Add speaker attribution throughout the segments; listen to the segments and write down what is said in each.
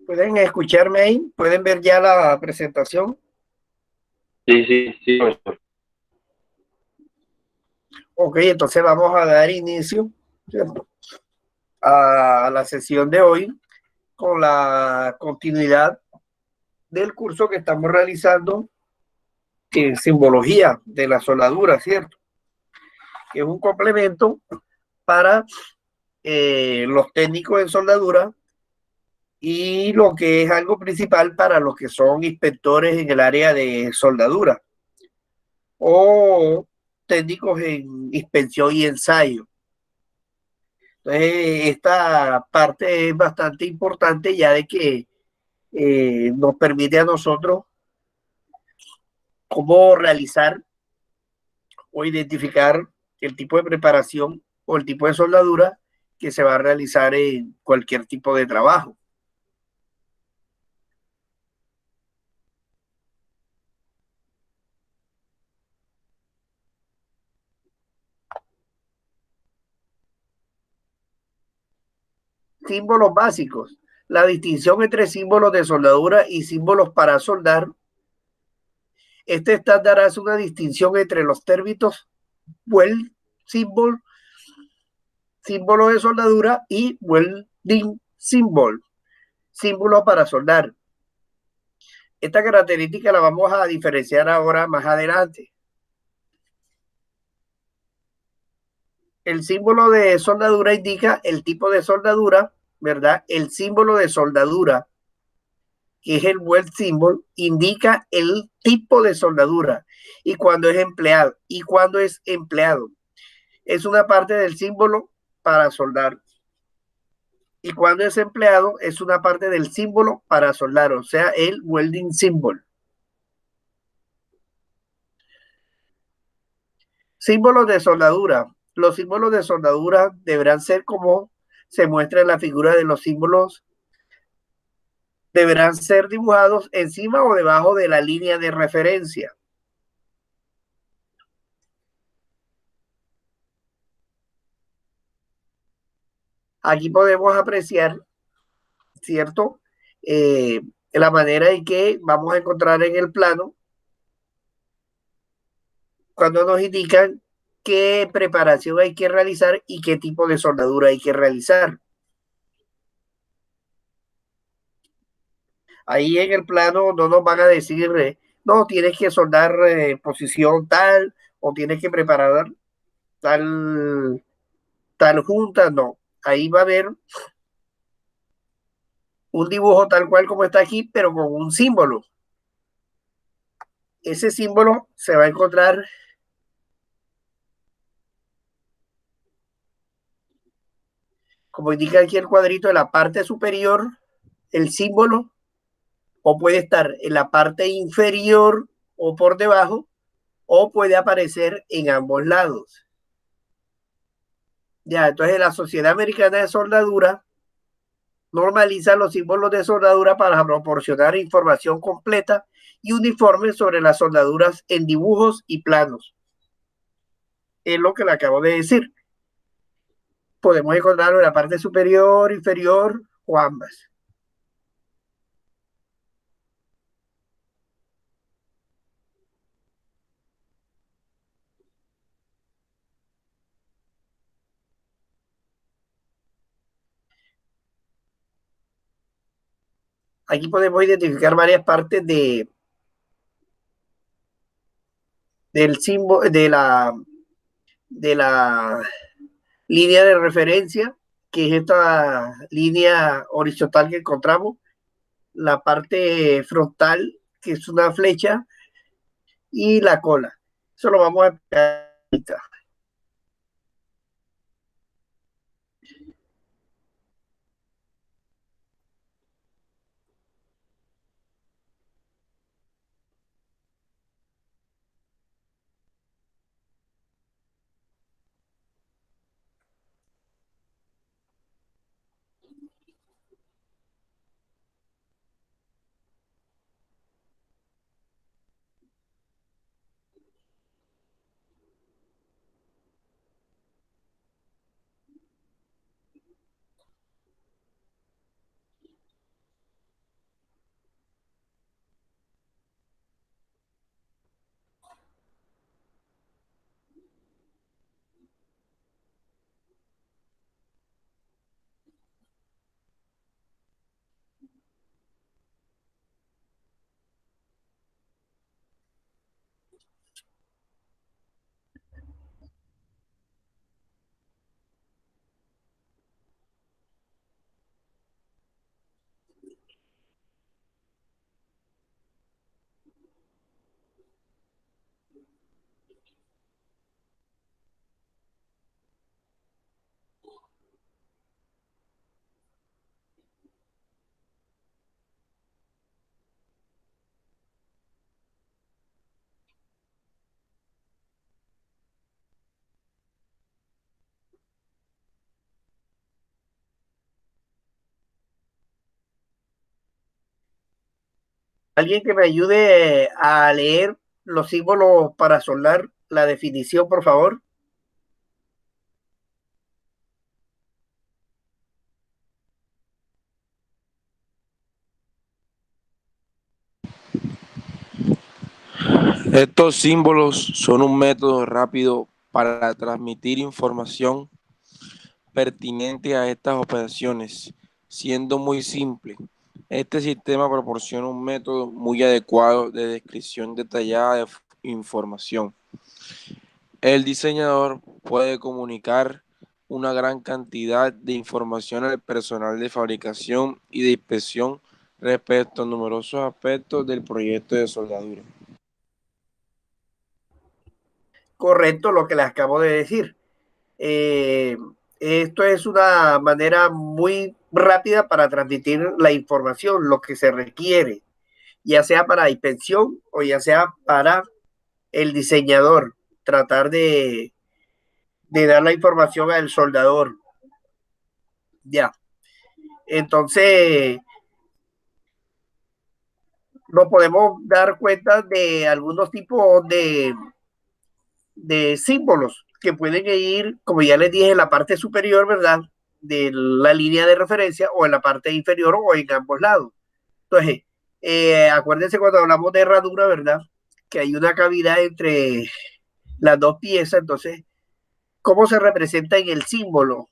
Speaker 1: ¿Pueden escucharme ahí? ¿Pueden ver ya la presentación?
Speaker 2: Sí, sí, sí, profesor.
Speaker 1: Ok, entonces vamos a dar inicio, ¿cierto?, a la sesión de hoy con la continuidad del curso que estamos realizando en simbología de la soldadura, ¿cierto? Que es un complemento para los técnicos en soldadura y lo que es algo principal para los que son inspectores en el área de soldadura o técnicos en inspección y ensayo. Entonces, esta parte es bastante importante ya de que nos permite a nosotros cómo realizar o identificar el tipo de preparación o el tipo de soldadura que se va a realizar en cualquier tipo de trabajo. Símbolos básicos. La distinción entre símbolos de soldadura y símbolos para soldar. Este estándar hace una distinción entre los términos weld symbol, símbolo de soldadura, y welding symbol, símbolo para soldar. Esta característica la vamos a diferenciar ahora más adelante. El símbolo de soldadura indica el tipo de soldadura, ¿verdad? El símbolo de soldadura, que es el weld symbol, indica el tipo de soldadura y cuando es empleado. Y cuando es empleado, es una parte del símbolo para soldar. Y cuando es empleado, es una parte del símbolo para soldar, o sea, el welding symbol. Símbolos de soldadura. Los símbolos de soldadura deberán ser como se muestra en la figura de los símbolos. Deberán ser dibujados encima o debajo de la línea de referencia. Aquí podemos apreciar, ¿cierto? La manera en que vamos a encontrar en el plano cuando nos indican qué preparación hay que realizar y qué tipo de soldadura hay que realizar. Ahí en el plano no nos van a decir, no, tienes que soldar posición tal o tienes que preparar tal, tal junta, no. Ahí va a haber un dibujo tal cual como está aquí, pero con un símbolo. Ese símbolo se va a encontrar, como indica aquí el cuadrito, en la parte superior, el símbolo, o puede estar en la parte inferior o por debajo, o puede aparecer en ambos lados. Ya, entonces la Sociedad Americana de Soldadura normaliza los símbolos de soldadura para proporcionar información completa y uniforme sobre las soldaduras en dibujos y planos. Es lo que le acabo de decir. Podemos encontrarlo en la parte superior, inferior o ambas. Aquí podemos identificar varias partes del símbolo de la línea de referencia, que es esta línea horizontal que encontramos, la parte frontal, que es una flecha, y la cola. Eso lo vamos a explicar ahorita. Alguien que me ayude a leer los símbolos para soldar la definición, por favor.
Speaker 3: Estos símbolos son un método rápido para transmitir información pertinente a estas operaciones, siendo muy simple. Este sistema proporciona un método muy adecuado de descripción detallada de información. El diseñador puede comunicar una gran cantidad de información al personal de fabricación y de inspección respecto a numerosos aspectos del proyecto de soldadura.
Speaker 1: Correcto, lo que les acabo de decir. Eh, Esto es una manera muy rápida para transmitir la información, lo que se requiere, ya sea para inspección o ya sea para el diseñador, tratar de dar la información al soldador. Ya. Entonces, nos podemos dar cuenta de algunos tipos de símbolos que pueden ir, como ya les dije, en la parte superior, ¿verdad? De la línea de referencia o en la parte inferior o en ambos lados. Entonces, acuérdense cuando hablamos de herradura, ¿verdad? Que hay una cavidad entre las dos piezas. Entonces, ¿cómo se representa en el símbolo?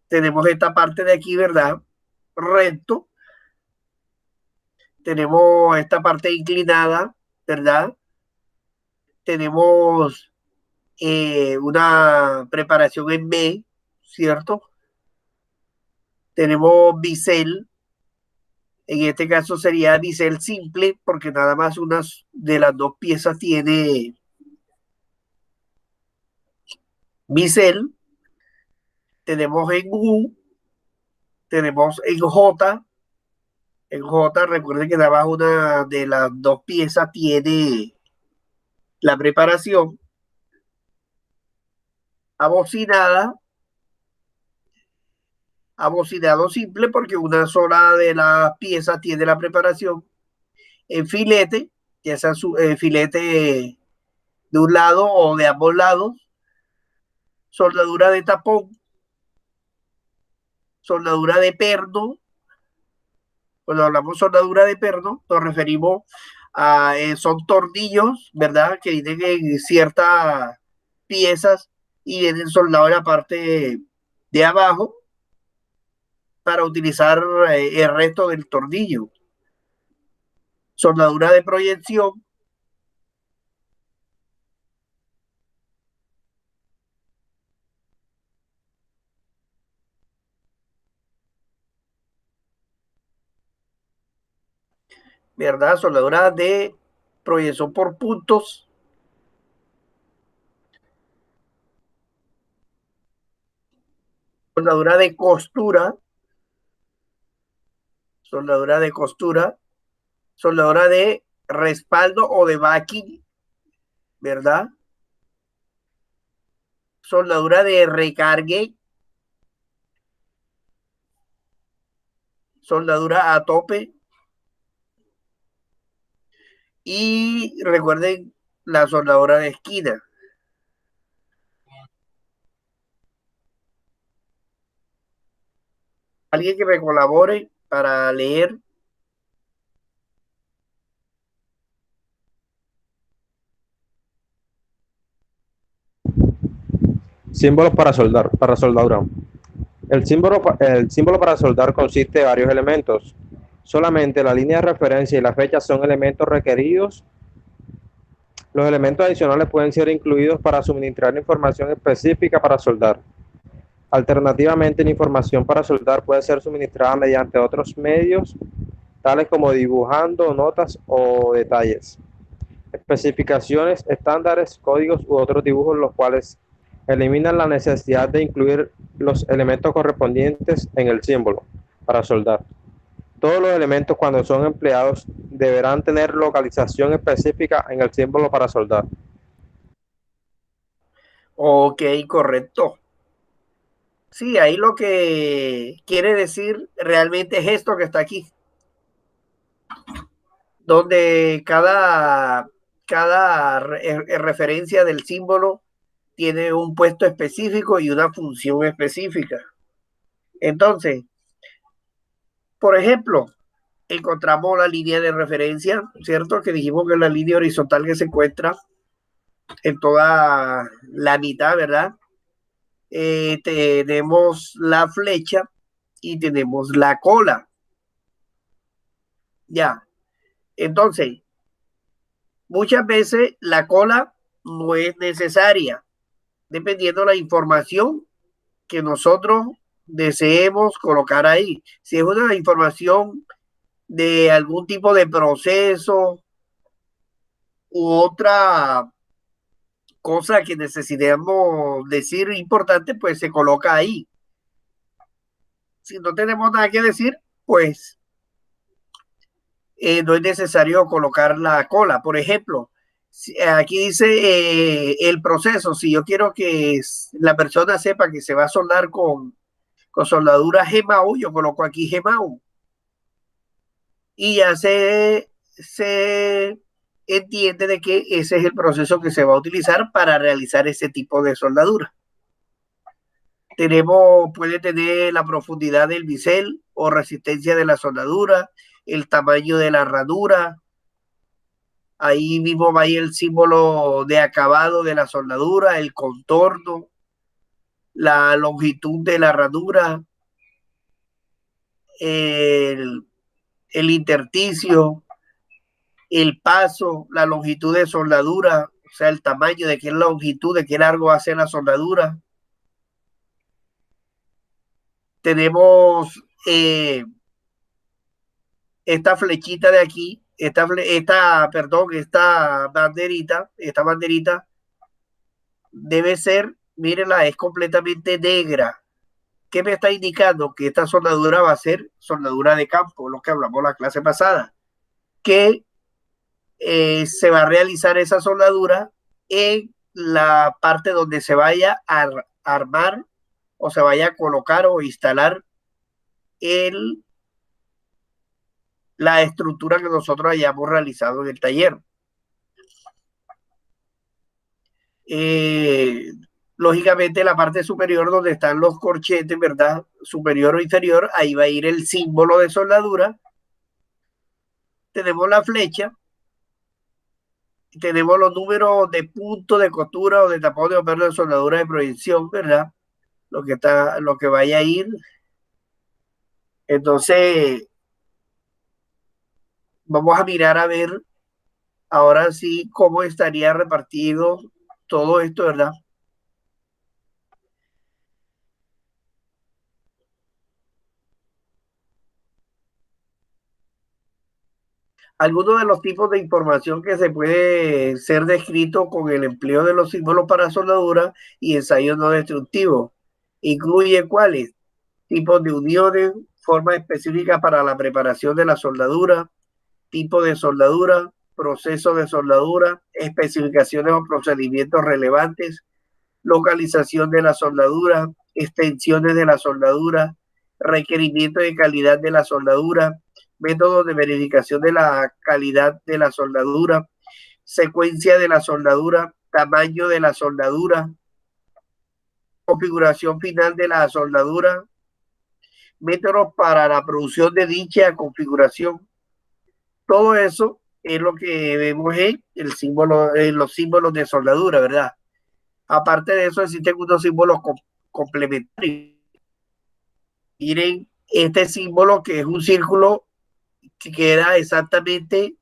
Speaker 1: Tenemos esta parte de aquí, ¿verdad? Recto. Tenemos esta parte inclinada, ¿verdad? Tenemos una preparación en B, ¿cierto? Tenemos bisel, en este caso sería bisel simple, porque nada más una de las dos piezas tiene bisel. Tenemos en U, tenemos en J. En J, recuerden que nada más una de las dos piezas tiene la preparación. Abocinada, abocinado simple, porque una sola de las piezas tiene la preparación. En filete, ya sea filete de un lado o de ambos lados. Soldadura de tapón, soldadura de perno. Cuando hablamos de soldadura de perno, nos referimos a, son tornillos, ¿verdad? Que vienen en ciertas piezas y vienen soldados en la parte de abajo para utilizar el resto del tornillo. Soldadura de proyección, ¿verdad? Soldadura de proyección por puntos. Soldadura de costura, soldadura de costura, soldadura de respaldo o de backing, ¿verdad? Soldadura de recargue, soldadura a tope. Y recuerden la soldadura de esquina. Alguien que me colabore para leer.
Speaker 4: Símbolos para soldar, para soldadura. El símbolo para soldar consiste de varios elementos. Solamente la línea de referencia y la fecha son elementos requeridos. Los elementos adicionales pueden ser incluidos para suministrar información específica para soldar. Alternativamente, la información para soldar puede ser suministrada mediante otros medios, tales como dibujando notas o detalles, especificaciones, estándares, códigos u otros dibujos, los cuales eliminan la necesidad de incluir los elementos correspondientes en el símbolo para soldar. Todos los elementos, cuando son empleados, deberán tener localización específica en el símbolo para soldar.
Speaker 1: Ok, correcto. Sí, ahí lo que quiere decir realmente es esto que está aquí. donde cada referencia del símbolo tiene un puesto específico y una función específica. Entonces, por ejemplo, encontramos la línea de referencia, ¿cierto? Que dijimos que es la línea horizontal que se encuentra en toda la mitad, ¿verdad? Tenemos la flecha y tenemos la cola. Ya. Entonces, muchas veces la cola no es necesaria, dependiendo de la información que nosotros deseemos colocar ahí. Si es una información de algún tipo de proceso u otra cosa que necesitemos decir importante, pues se coloca ahí. Si no tenemos nada que decir, pues no es necesario colocar la cola. Por ejemplo, aquí dice el proceso. Si yo quiero que la persona sepa que se va a soldar con soldadura GMAU, yo coloco aquí GMAU. Y ya se entiende de que ese es el proceso que se va a utilizar para realizar ese tipo de soldadura. Puede tener la profundidad del bisel o resistencia de la soldadura, el tamaño de la ranura. Ahí mismo va ahí el símbolo de acabado de la soldadura, el contorno, la longitud de la ranura, el, el intersticio, el paso, la longitud de soldadura, o sea, el tamaño, de qué longitud, de qué largo va a ser la soldadura. Tenemos esta flechita de aquí, esta banderita debe ser, mírenla, es completamente negra. ¿Qué me está indicando? Que esta soldadura va a ser soldadura de campo, lo que hablamos la clase pasada, que se va a realizar esa soldadura en la parte donde se vaya a armar o se vaya a colocar o instalar la estructura que nosotros hayamos realizado en el taller. Lógicamente la parte superior donde están los corchetes, ¿verdad? Superior o inferior, ahí va a ir el símbolo de soldadura. Tenemos la flecha, tenemos los números de punto de costura o de tapón de perno de soldadura de proyección, ¿verdad? Lo que vaya a ir. Entonces, vamos a mirar a ver ahora sí cómo estaría repartido todo esto, ¿verdad? Algunos de los tipos de información que se puede ser descrito con el empleo de los símbolos para soldadura y ensayos no destructivos. Incluye cuáles: tipos de uniones, formas específicas para la preparación de la soldadura, tipo de soldadura, proceso de soldadura, especificaciones o procedimientos relevantes, localización de la soldadura, extensiones de la soldadura, requerimientos de calidad de la soldadura, métodos de verificación de la calidad de la soldadura, secuencia de la soldadura, tamaño de la soldadura, configuración final de la soldadura, métodos para la producción de dicha configuración. Todo eso es lo que vemos en los símbolos de soldadura, ¿verdad? Aparte de eso, existen unos símbolos complementarios. Miren este símbolo, que es un círculo que queda exactamente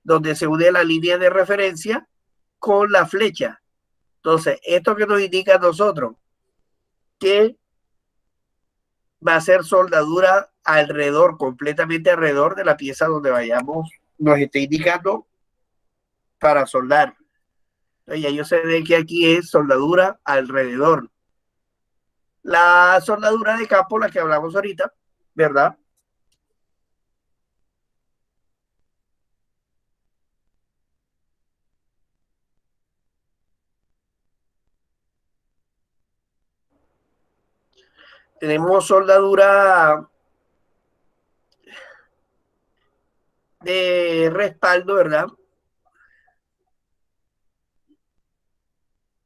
Speaker 1: donde se une la línea de referencia con la flecha. Entonces, esto que nos indica a nosotros que va a ser soldadura alrededor, completamente alrededor de la pieza donde vayamos, nos está indicando para soldar. Entonces, ya yo sé de que aquí es soldadura alrededor. La soldadura de campo, la que hablamos ahorita, ¿verdad? Tenemos soldadura de respaldo, ¿verdad?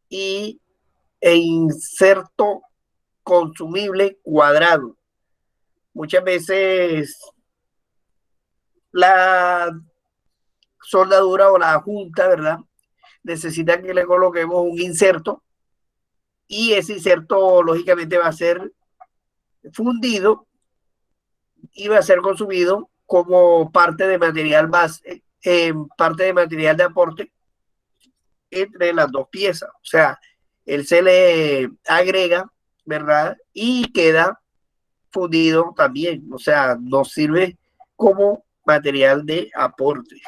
Speaker 1: Y inserto consumible cuadrado. Muchas veces la soldadura o la junta, ¿verdad? Necesita que le coloquemos un inserto y ese inserto lógicamente va a ser fundido y va a ser consumido como parte de material base, parte de material de aporte entre las dos piezas. O sea, él se le agrega, ¿verdad? Y queda fundido también. O sea, nos sirve como material de aporte.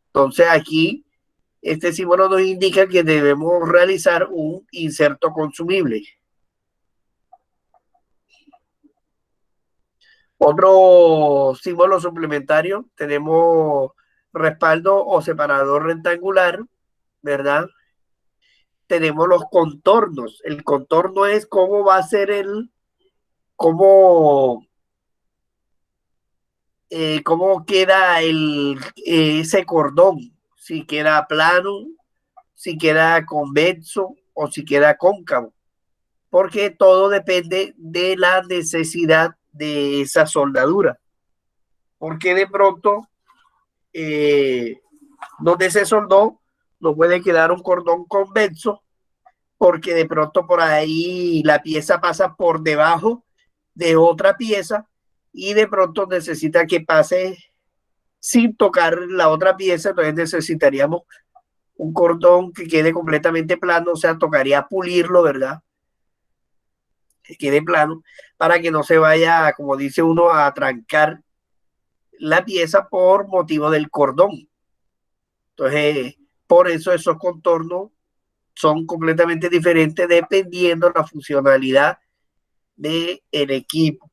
Speaker 1: Entonces aquí este símbolo nos indica que debemos realizar un inserto consumible. Otro símbolo suplementario, tenemos respaldo o separador rectangular, ¿verdad? Tenemos los contornos. El contorno es cómo va a ser cómo queda ese cordón, si queda plano, si queda convexo o si queda cóncavo, porque todo depende de la necesidad de esa soldadura. Porque de pronto, donde se soldó, no puede quedar un cordón convexo, porque de pronto por ahí la pieza pasa por debajo de otra pieza y de pronto necesita que pase sin tocar la otra pieza, entonces necesitaríamos un cordón que quede completamente plano, o sea, tocaría pulirlo, ¿verdad? Que quede plano para que no se vaya, como dice uno, a trancar la pieza por motivo del cordón. Entonces, por eso esos contornos son completamente diferentes dependiendo de la funcionalidad del equipo.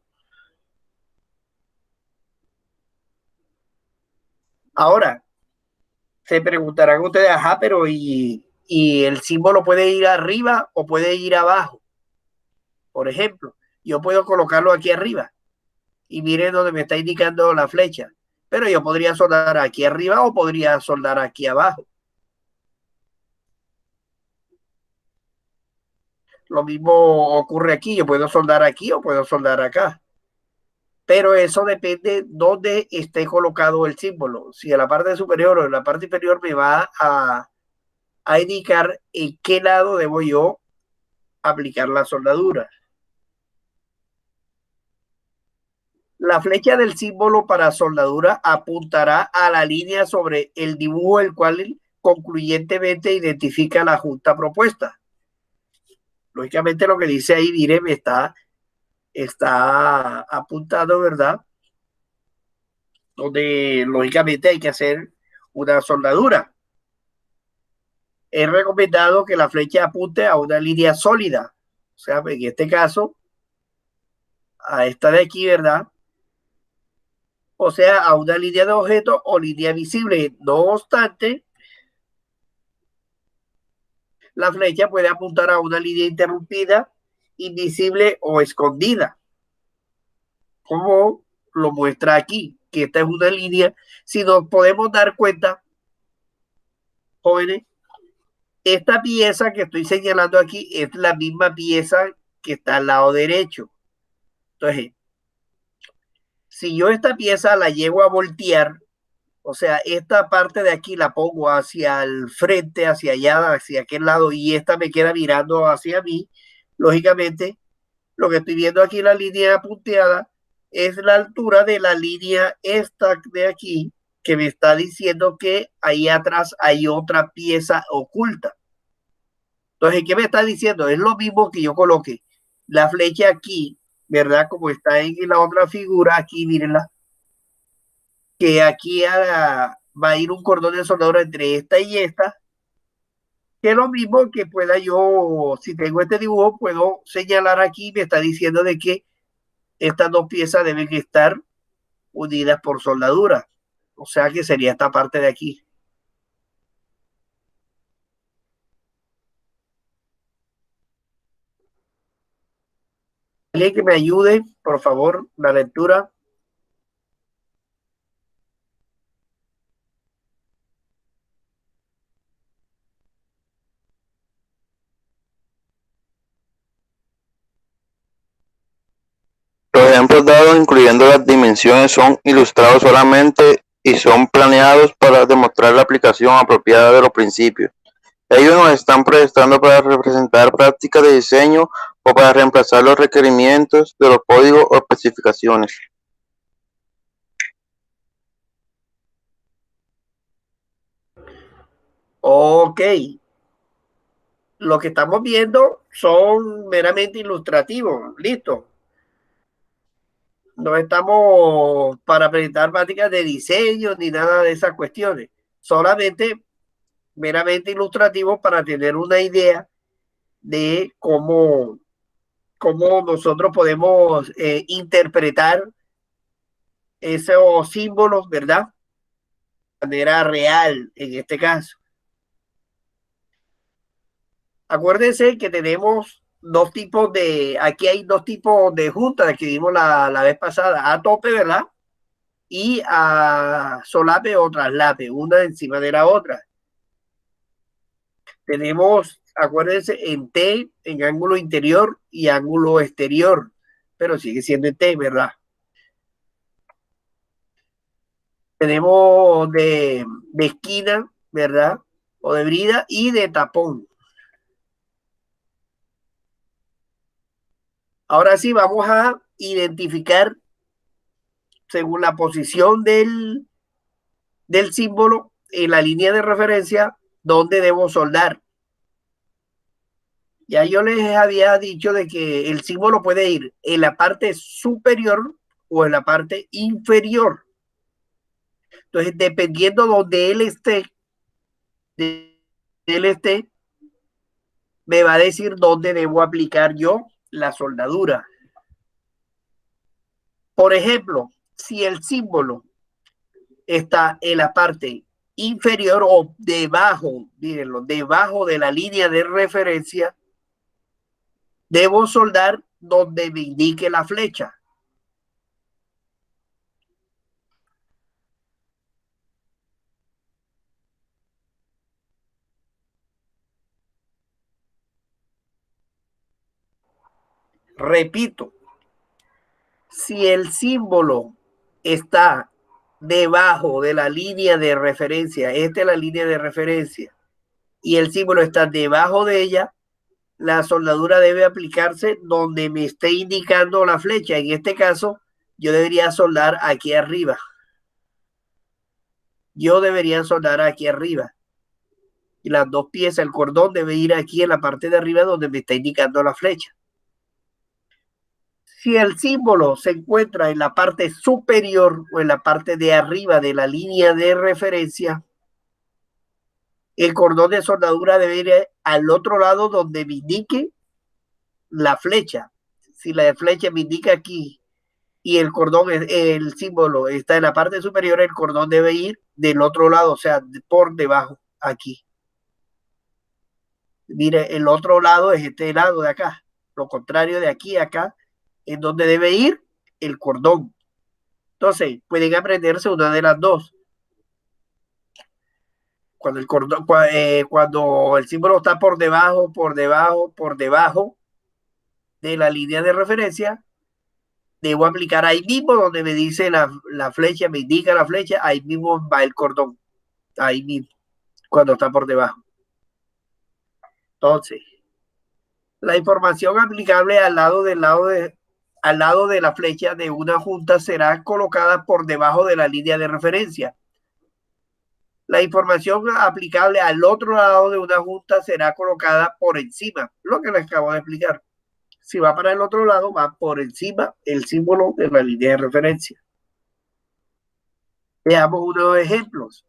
Speaker 1: Ahora, se preguntarán ustedes, ajá, pero ¿y el símbolo puede ir arriba o puede ir abajo? Por ejemplo, yo puedo colocarlo aquí arriba y miren donde me está indicando la flecha, pero yo podría soldar aquí arriba o podría soldar aquí abajo. Lo mismo ocurre aquí, yo puedo soldar aquí o puedo soldar acá. Pero eso depende dónde esté colocado el símbolo. Si en la parte superior o en la parte inferior me va a indicar en qué lado debo yo aplicar la soldadura. La flecha del símbolo para soldadura apuntará a la línea sobre el dibujo, el cual concluyentemente identifica la junta propuesta. Lógicamente lo que dice ahí, miren, está apuntado, ¿verdad? Donde lógicamente hay que hacer una soldadura. Es recomendado que la flecha apunte a una línea sólida. O sea, en este caso, a esta de aquí, ¿verdad? O sea, a una línea de objeto o línea visible. No obstante, la flecha puede apuntar a una línea interrumpida, invisible o escondida, como lo muestra aquí, que esta es una línea. Si nos podemos dar cuenta, jóvenes, esta pieza que estoy señalando aquí es la misma pieza que está al lado derecho. Entonces, si yo esta pieza la llego a voltear, o sea, esta parte de aquí la pongo hacia el frente, hacia allá, hacia aquel lado, y esta me queda mirando hacia mí, lógicamente, lo que estoy viendo aquí, la línea punteada, es la altura de la línea esta de aquí, que me está diciendo que ahí atrás hay otra pieza oculta. Entonces, ¿qué me está diciendo? Es lo mismo que yo coloque la flecha aquí, ¿verdad? Como está en la otra figura, aquí, mírenla, que aquí va a ir un cordón de soldadura entre esta y esta, que es lo mismo que pueda yo, si tengo este dibujo, puedo señalar aquí, me está diciendo de que estas dos piezas deben estar unidas por soldadura. O sea que sería esta parte de aquí. Alguien que me ayude, por favor, la lectura.
Speaker 2: ejemplos dados, incluyendo las dimensiones, son ilustrados solamente y son planeados para demostrar la aplicación apropiada de los principios. Ellos nos están prestando para representar prácticas de diseño o para reemplazar los requerimientos de los códigos o especificaciones.
Speaker 1: Ok. Lo que estamos viendo son meramente ilustrativos. Listo. No estamos para presentar prácticas de diseño ni nada de esas cuestiones. Solamente meramente ilustrativos para tener una idea de cómo nosotros podemos interpretar esos símbolos, ¿verdad? De manera real, en este caso. Acuérdense que tenemos dos tipos de, aquí hay dos tipos de juntas que vimos la vez pasada, a tope, ¿verdad? Y a solape o traslape, una encima de la otra. Tenemos, acuérdense, en T, en ángulo interior y ángulo exterior, pero sigue siendo en T, ¿verdad? Tenemos de esquina, ¿verdad? O de brida y de tapón. Ahora sí, vamos a identificar según la posición del símbolo en la línea de referencia dónde debo soldar. Ya yo les había dicho de que el símbolo puede ir en la parte superior o en la parte inferior. Entonces, dependiendo donde él esté, me va a decir dónde debo aplicar yo la soldadura. Por ejemplo, si el símbolo está en la parte inferior o debajo, mírenlo, debajo de la línea de referencia, debo soldar donde me indique la flecha. Repito, si el símbolo está debajo de la línea de referencia, esta es la línea de referencia, y el símbolo está debajo de ella, la soldadura debe aplicarse donde me esté indicando la flecha. En este caso, yo debería soldar aquí arriba. Yo debería soldar aquí arriba. Y las dos piezas, el cordón debe ir aquí en la parte de arriba donde me está indicando la flecha. Si el símbolo se encuentra en la parte superior o en la parte de arriba de la línea de referencia, el cordón de soldadura debe ir al otro lado donde me indique la flecha. Si la flecha me indica aquí y el cordón, el símbolo está en la parte superior, el cordón debe ir del otro lado, o sea, por debajo, aquí. Mire, el otro lado es este lado de acá, lo contrario de aquí a acá, en donde debe ir el cordón. Entonces, pueden aprenderse una de las dos. Cuando el cordón, cuando el símbolo está por debajo de la línea de referencia, debo aplicar ahí mismo donde me dice la flecha, me indica la flecha, ahí mismo va el cordón, ahí mismo, cuando está por debajo. Entonces, la información aplicable al lado de la flecha de una junta será colocada por debajo de la línea de referencia. La información aplicable al otro lado de una junta será colocada por encima, lo que les acabo de explicar. Si va para el otro lado, va por encima el símbolo de la línea de referencia. Veamos unos ejemplos.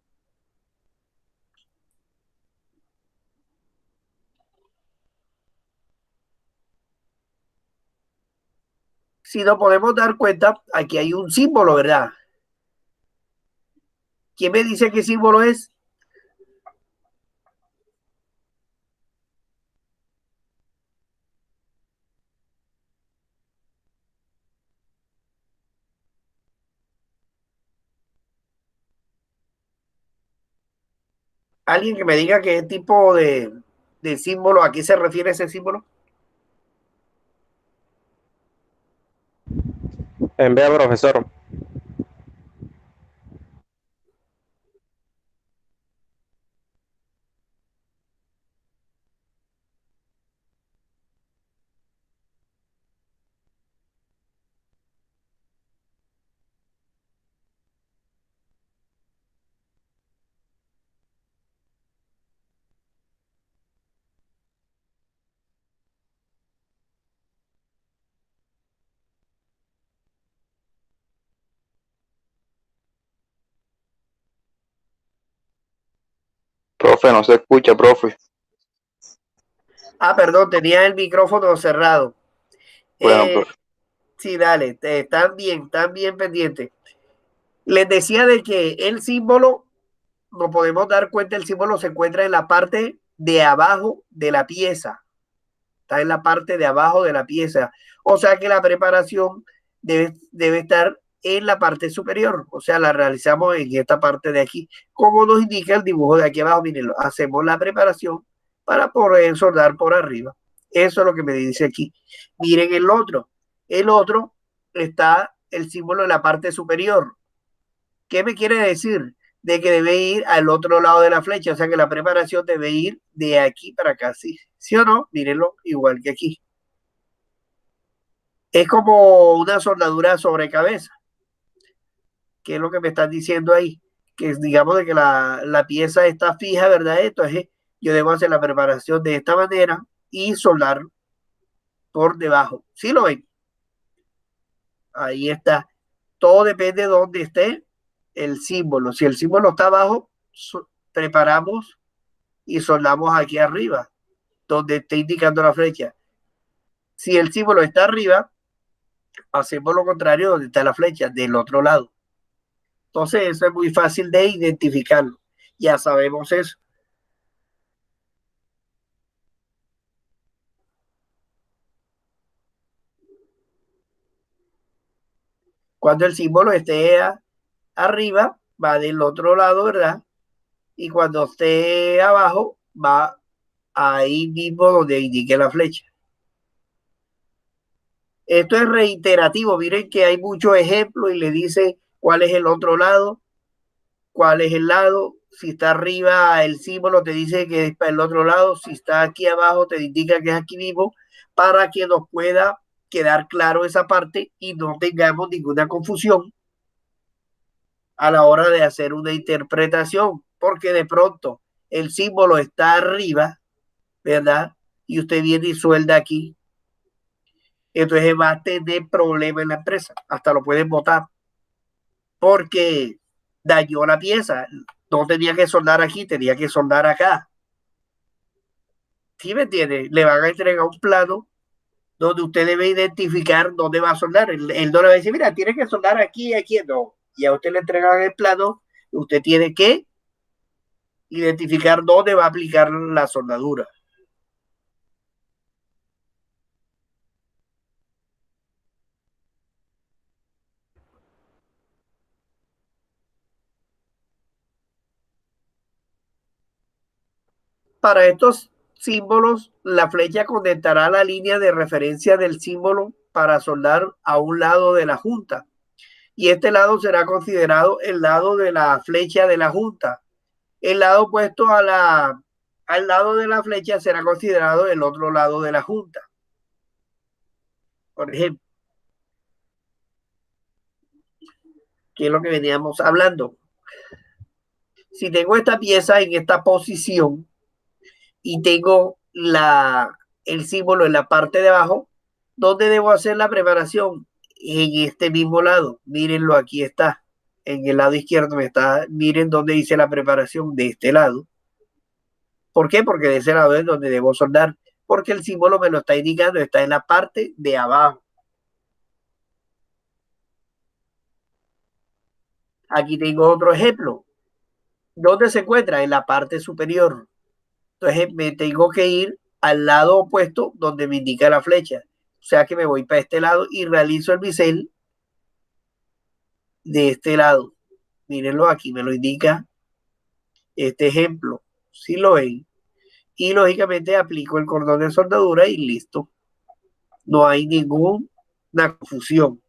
Speaker 1: Si nos podemos dar cuenta, aquí hay un símbolo, ¿verdad? ¿Quién me dice qué símbolo es? Alguien que me diga qué tipo de símbolo, ¿a qué se refiere ese símbolo?
Speaker 4: Envía, profesor.
Speaker 2: Profe, no se escucha, profe.
Speaker 1: Ah, perdón, tenía el micrófono cerrado.
Speaker 2: Bueno, profe.
Speaker 1: Sí, dale, están bien pendientes. Les decía de que el símbolo, nos podemos dar cuenta, el símbolo se encuentra en la parte de abajo de la pieza. Está en la parte de abajo de la pieza. O sea que la preparación debe estar en la parte superior. O sea, la realizamos en esta parte de aquí. Como nos indica el dibujo de aquí abajo, miren, hacemos la preparación para poder soldar por arriba. Eso es lo que me dice aquí. Miren el otro. El otro está el símbolo en la parte superior. ¿Qué me quiere decir? De que debe ir al otro lado de la flecha, o sea que la preparación debe ir de aquí para acá, ¿sí? ¿Sí o no? Mírenlo, igual que aquí. Es como una soldadura sobre cabeza. ¿Qué es lo que me están diciendo ahí? Que digamos de que la pieza está fija, ¿verdad? Entonces yo debo hacer la preparación de esta manera y soldar por debajo. ¿Sí lo ven? Ahí está. Todo depende de dónde esté el símbolo. Si el símbolo está abajo, preparamos y soldamos aquí arriba, donde está indicando la flecha. Si el símbolo está arriba, hacemos lo contrario donde está la flecha, del otro lado. Entonces, eso es muy fácil de identificarlo. Ya sabemos eso. Cuando el símbolo esté arriba, va del otro lado, ¿verdad? Y cuando esté abajo, va ahí mismo donde indique la flecha. Esto es reiterativo. Miren que hay muchos ejemplos y le dice cuál es el otro lado, cuál es el lado. Si está arriba el símbolo te dice que es para el otro lado. Si está aquí abajo te indica que es aquí mismo, para que nos pueda quedar claro esa parte y no tengamos ninguna confusión a la hora de hacer una interpretación, porque de pronto el símbolo está arriba, ¿verdad? Y usted viene y suelda aquí. Entonces va a tener problema en la empresa. Hasta lo pueden votar porque dañó la pieza. No tenía que soldar aquí, tenía que soldar acá. ¿Sí me entiende? Le van a entregar un plano donde usted debe identificar dónde va a soldar. Él no le va a decir, mira, tiene que soldar aquí y aquí. No. Y a usted le entregan el plano, usted tiene que identificar dónde va a aplicar la soldadura. Para estos símbolos, la flecha conectará la línea de referencia del símbolo para soldar a un lado de la junta. Y este lado será considerado el lado de la flecha de la junta. El lado opuesto al lado de la flecha será considerado el otro lado de la junta. Por ejemplo, que es lo que veníamos hablando. Si tengo esta pieza en esta posición y tengo el símbolo en la parte de abajo, ¿dónde debo hacer la preparación? En este mismo lado. Mírenlo, aquí está. En el lado izquierdo miren dónde dice la preparación de este lado. ¿Por qué? Porque de ese lado es donde debo soldar. Porque el símbolo me lo está indicando, está en la parte de abajo. Aquí tengo otro ejemplo. ¿Dónde se encuentra? En la parte superior. Entonces me tengo que ir al lado opuesto donde me indica la flecha. O sea que me voy para este lado y realizo el bisel de este lado. Mírenlo, aquí me lo indica este ejemplo. Si lo ven. Y lógicamente aplico el cordón de soldadura y listo. No hay ninguna confusión.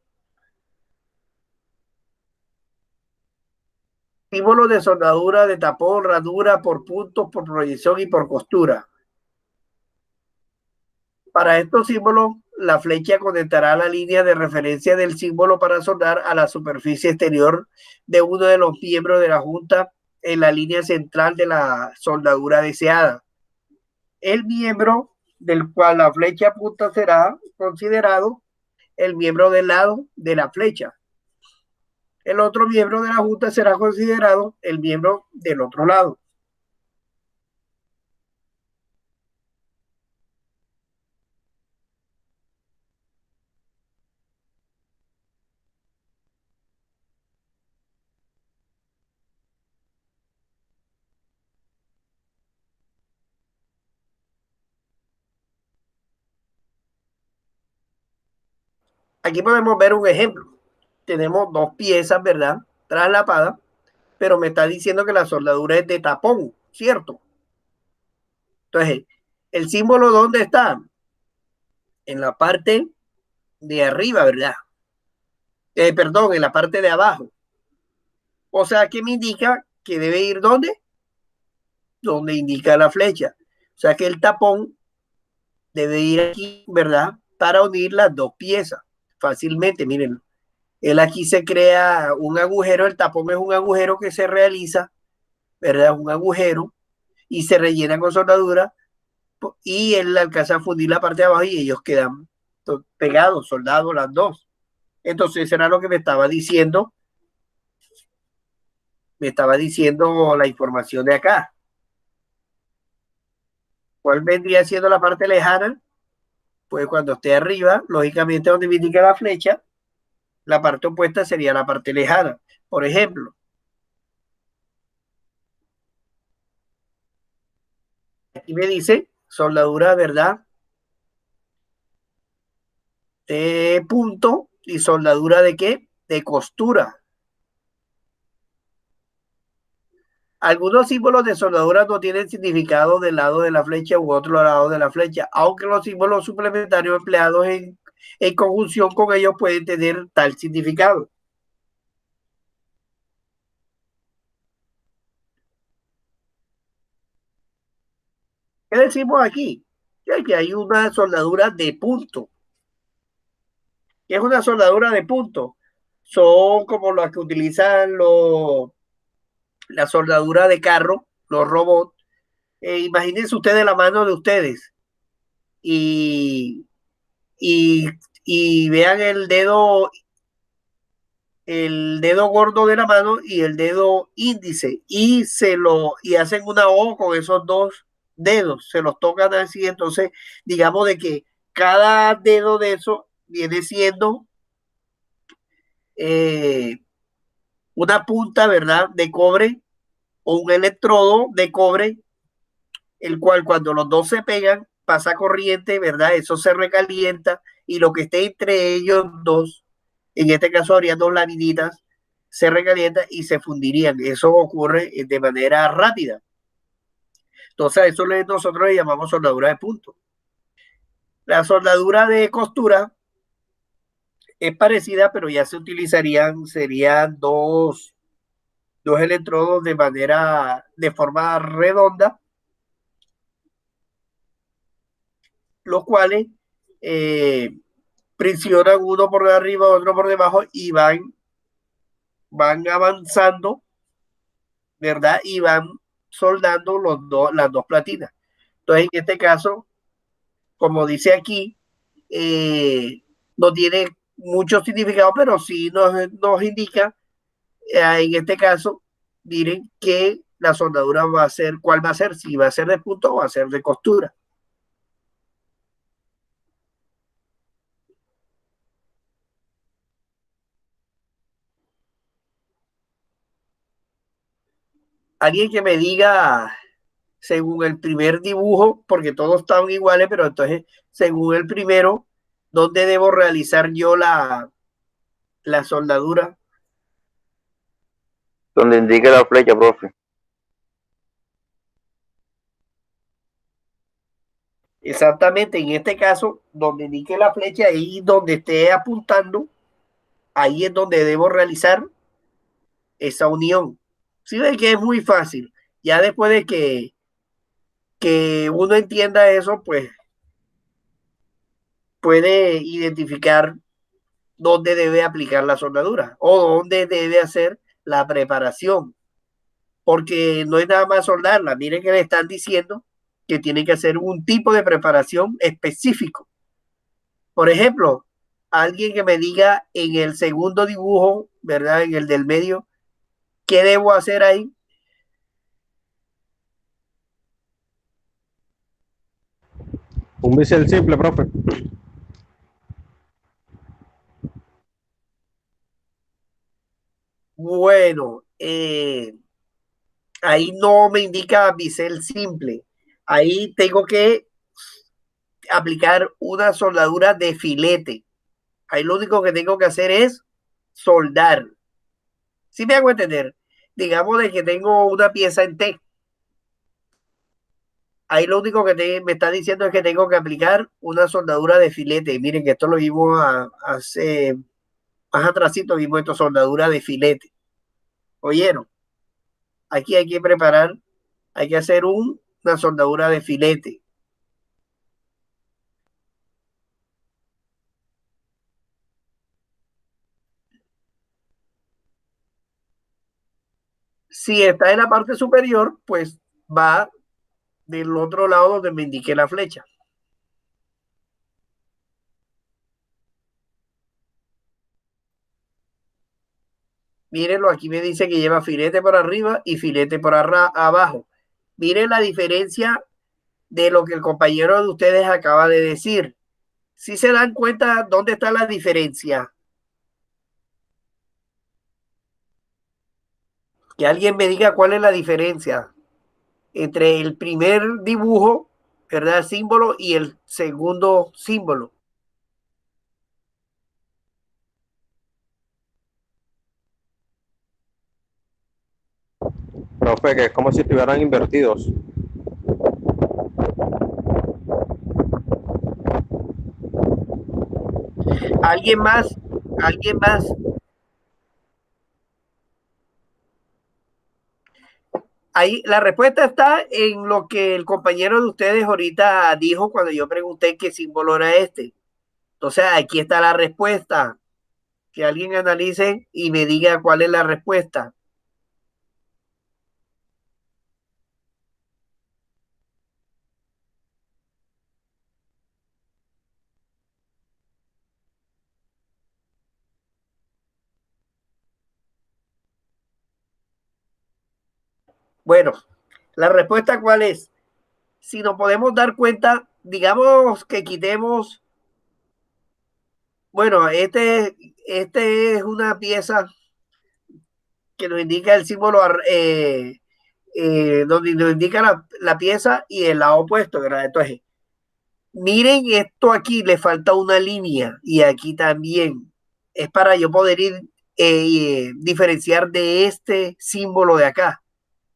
Speaker 1: Símbolos de soldadura, de tapón, ranura, por puntos, por proyección y por costura. Para estos símbolos, la flecha conectará la línea de referencia del símbolo para soldar a la superficie exterior de uno de los miembros de la junta en la línea central de la soldadura deseada. El miembro del cual la flecha apunta será considerado el miembro del lado de la flecha. El otro miembro de la junta será considerado el miembro del otro lado. Aquí podemos ver un ejemplo. Tenemos dos piezas, ¿verdad? Traslapadas, pero me está diciendo que la soldadura es de tapón, ¿cierto? Entonces, ¿el símbolo dónde está? En la parte de arriba, ¿verdad? Perdón, en la parte de abajo. O sea, ¿qué me indica? Que debe ir ¿dónde? Donde indica la flecha. O sea, que el tapón debe ir aquí, ¿verdad? Para unir las dos piezas fácilmente, miren. Él aquí se crea un agujero, el tapón es un agujero que se realiza, ¿verdad? Un agujero y se rellena con soldadura y él alcanza a fundir la parte de abajo y ellos quedan pegados, soldados las dos. Entonces era lo que me estaba diciendo la información de acá. ¿Cuál vendría siendo la parte lejana? Pues cuando esté arriba, lógicamente donde me indica la flecha, la parte opuesta sería la parte lejana. Por ejemplo, aquí me dice soldadura, ¿verdad? De punto y soldadura de qué? De costura. Algunos símbolos de soldadura no tienen significado del lado de la flecha u otro lado de la flecha, aunque los símbolos suplementarios empleados en conjunción con ellos pueden tener tal significado. ¿Qué decimos aquí? Que hay una soldadura de punto. ¿Qué es una soldadura de punto? Son como las que utilizan la soldadura de carro, los robots. Imagínense ustedes la mano de ustedes y, y, y vean el dedo gordo de la mano y el dedo índice y hacen una O con esos dos dedos, se los tocan así, entonces digamos de que cada dedo de eso viene siendo una punta, ¿verdad? De cobre o un electrodo de cobre, el cual cuando los dos se pegan pasa corriente, ¿verdad? Eso se recalienta y lo que esté entre ellos dos, en este caso habría dos laminitas, se recalienta y se fundirían. Eso ocurre de manera rápida. Entonces a eso nosotros le llamamos soldadura de punto. La soldadura de costura es parecida, pero ya se serían dos electrodos de forma redonda, los cuales presionan uno por arriba, otro por debajo y van avanzando, ¿verdad? Y van soldando las dos platinas. Entonces, en este caso, como dice aquí, no tiene mucho significado, pero sí nos indica, en este caso, miren que la soldadura va a ser, ¿cuál va a ser? Si va a ser de punto o va a ser de costura. Alguien que me diga, según el primer dibujo, porque todos están iguales, pero entonces, según el primero, ¿dónde debo realizar yo la soldadura?
Speaker 2: Donde indique la flecha, profe.
Speaker 1: Exactamente, en este caso, donde indique la flecha y donde esté apuntando, ahí es donde debo realizar esa unión. Sí ven que es muy fácil. Ya después de que uno entienda eso, pues puede identificar dónde debe aplicar la soldadura o dónde debe hacer la preparación. Porque no es nada más soldarla. Miren que le están diciendo que tiene que hacer un tipo de preparación específico. Por ejemplo, alguien que me diga en el segundo dibujo, ¿verdad? En el del medio, ¿qué debo hacer ahí?
Speaker 4: Un bisel simple, profe.
Speaker 1: Bueno, ahí no me indica bisel simple. Ahí tengo que aplicar una soldadura de filete. Ahí lo único que tengo que hacer es soldar. ¿Sí me hago entender? Digamos de que tengo una pieza en T. Ahí lo único que me está diciendo es que tengo que aplicar una soldadura de filete. Y miren que esto lo vimos hace más atrásito, vimos esto, soldadura de filete. ¿Oyeron? Aquí hay que preparar, hay que hacer una soldadura de filete. Si está en la parte superior, pues va del otro lado donde me indique la flecha. Mírenlo, aquí me dice que lleva filete por arriba y filete por abajo. Miren la diferencia de lo que el compañero de ustedes acaba de decir. Si se dan cuenta dónde está la diferencia. Que alguien me diga cuál es la diferencia entre el primer dibujo, ¿verdad? Símbolo y el segundo símbolo.
Speaker 4: Profe, que es como si estuvieran invertidos.
Speaker 1: ¿Alguien más? ¿Alguien más? Ahí la respuesta está en lo que el compañero de ustedes ahorita dijo cuando yo pregunté qué símbolo era este. Entonces, aquí está la respuesta. Que alguien analice y me diga cuál es la respuesta. Bueno, la respuesta cuál es. Si nos podemos dar cuenta, digamos que quitemos, bueno, este es una pieza que nos indica el símbolo donde nos indica la pieza y el lado opuesto, ¿verdad? Entonces, miren esto aquí, le falta una línea y aquí también. Es para yo poder ir diferenciar de este símbolo de acá,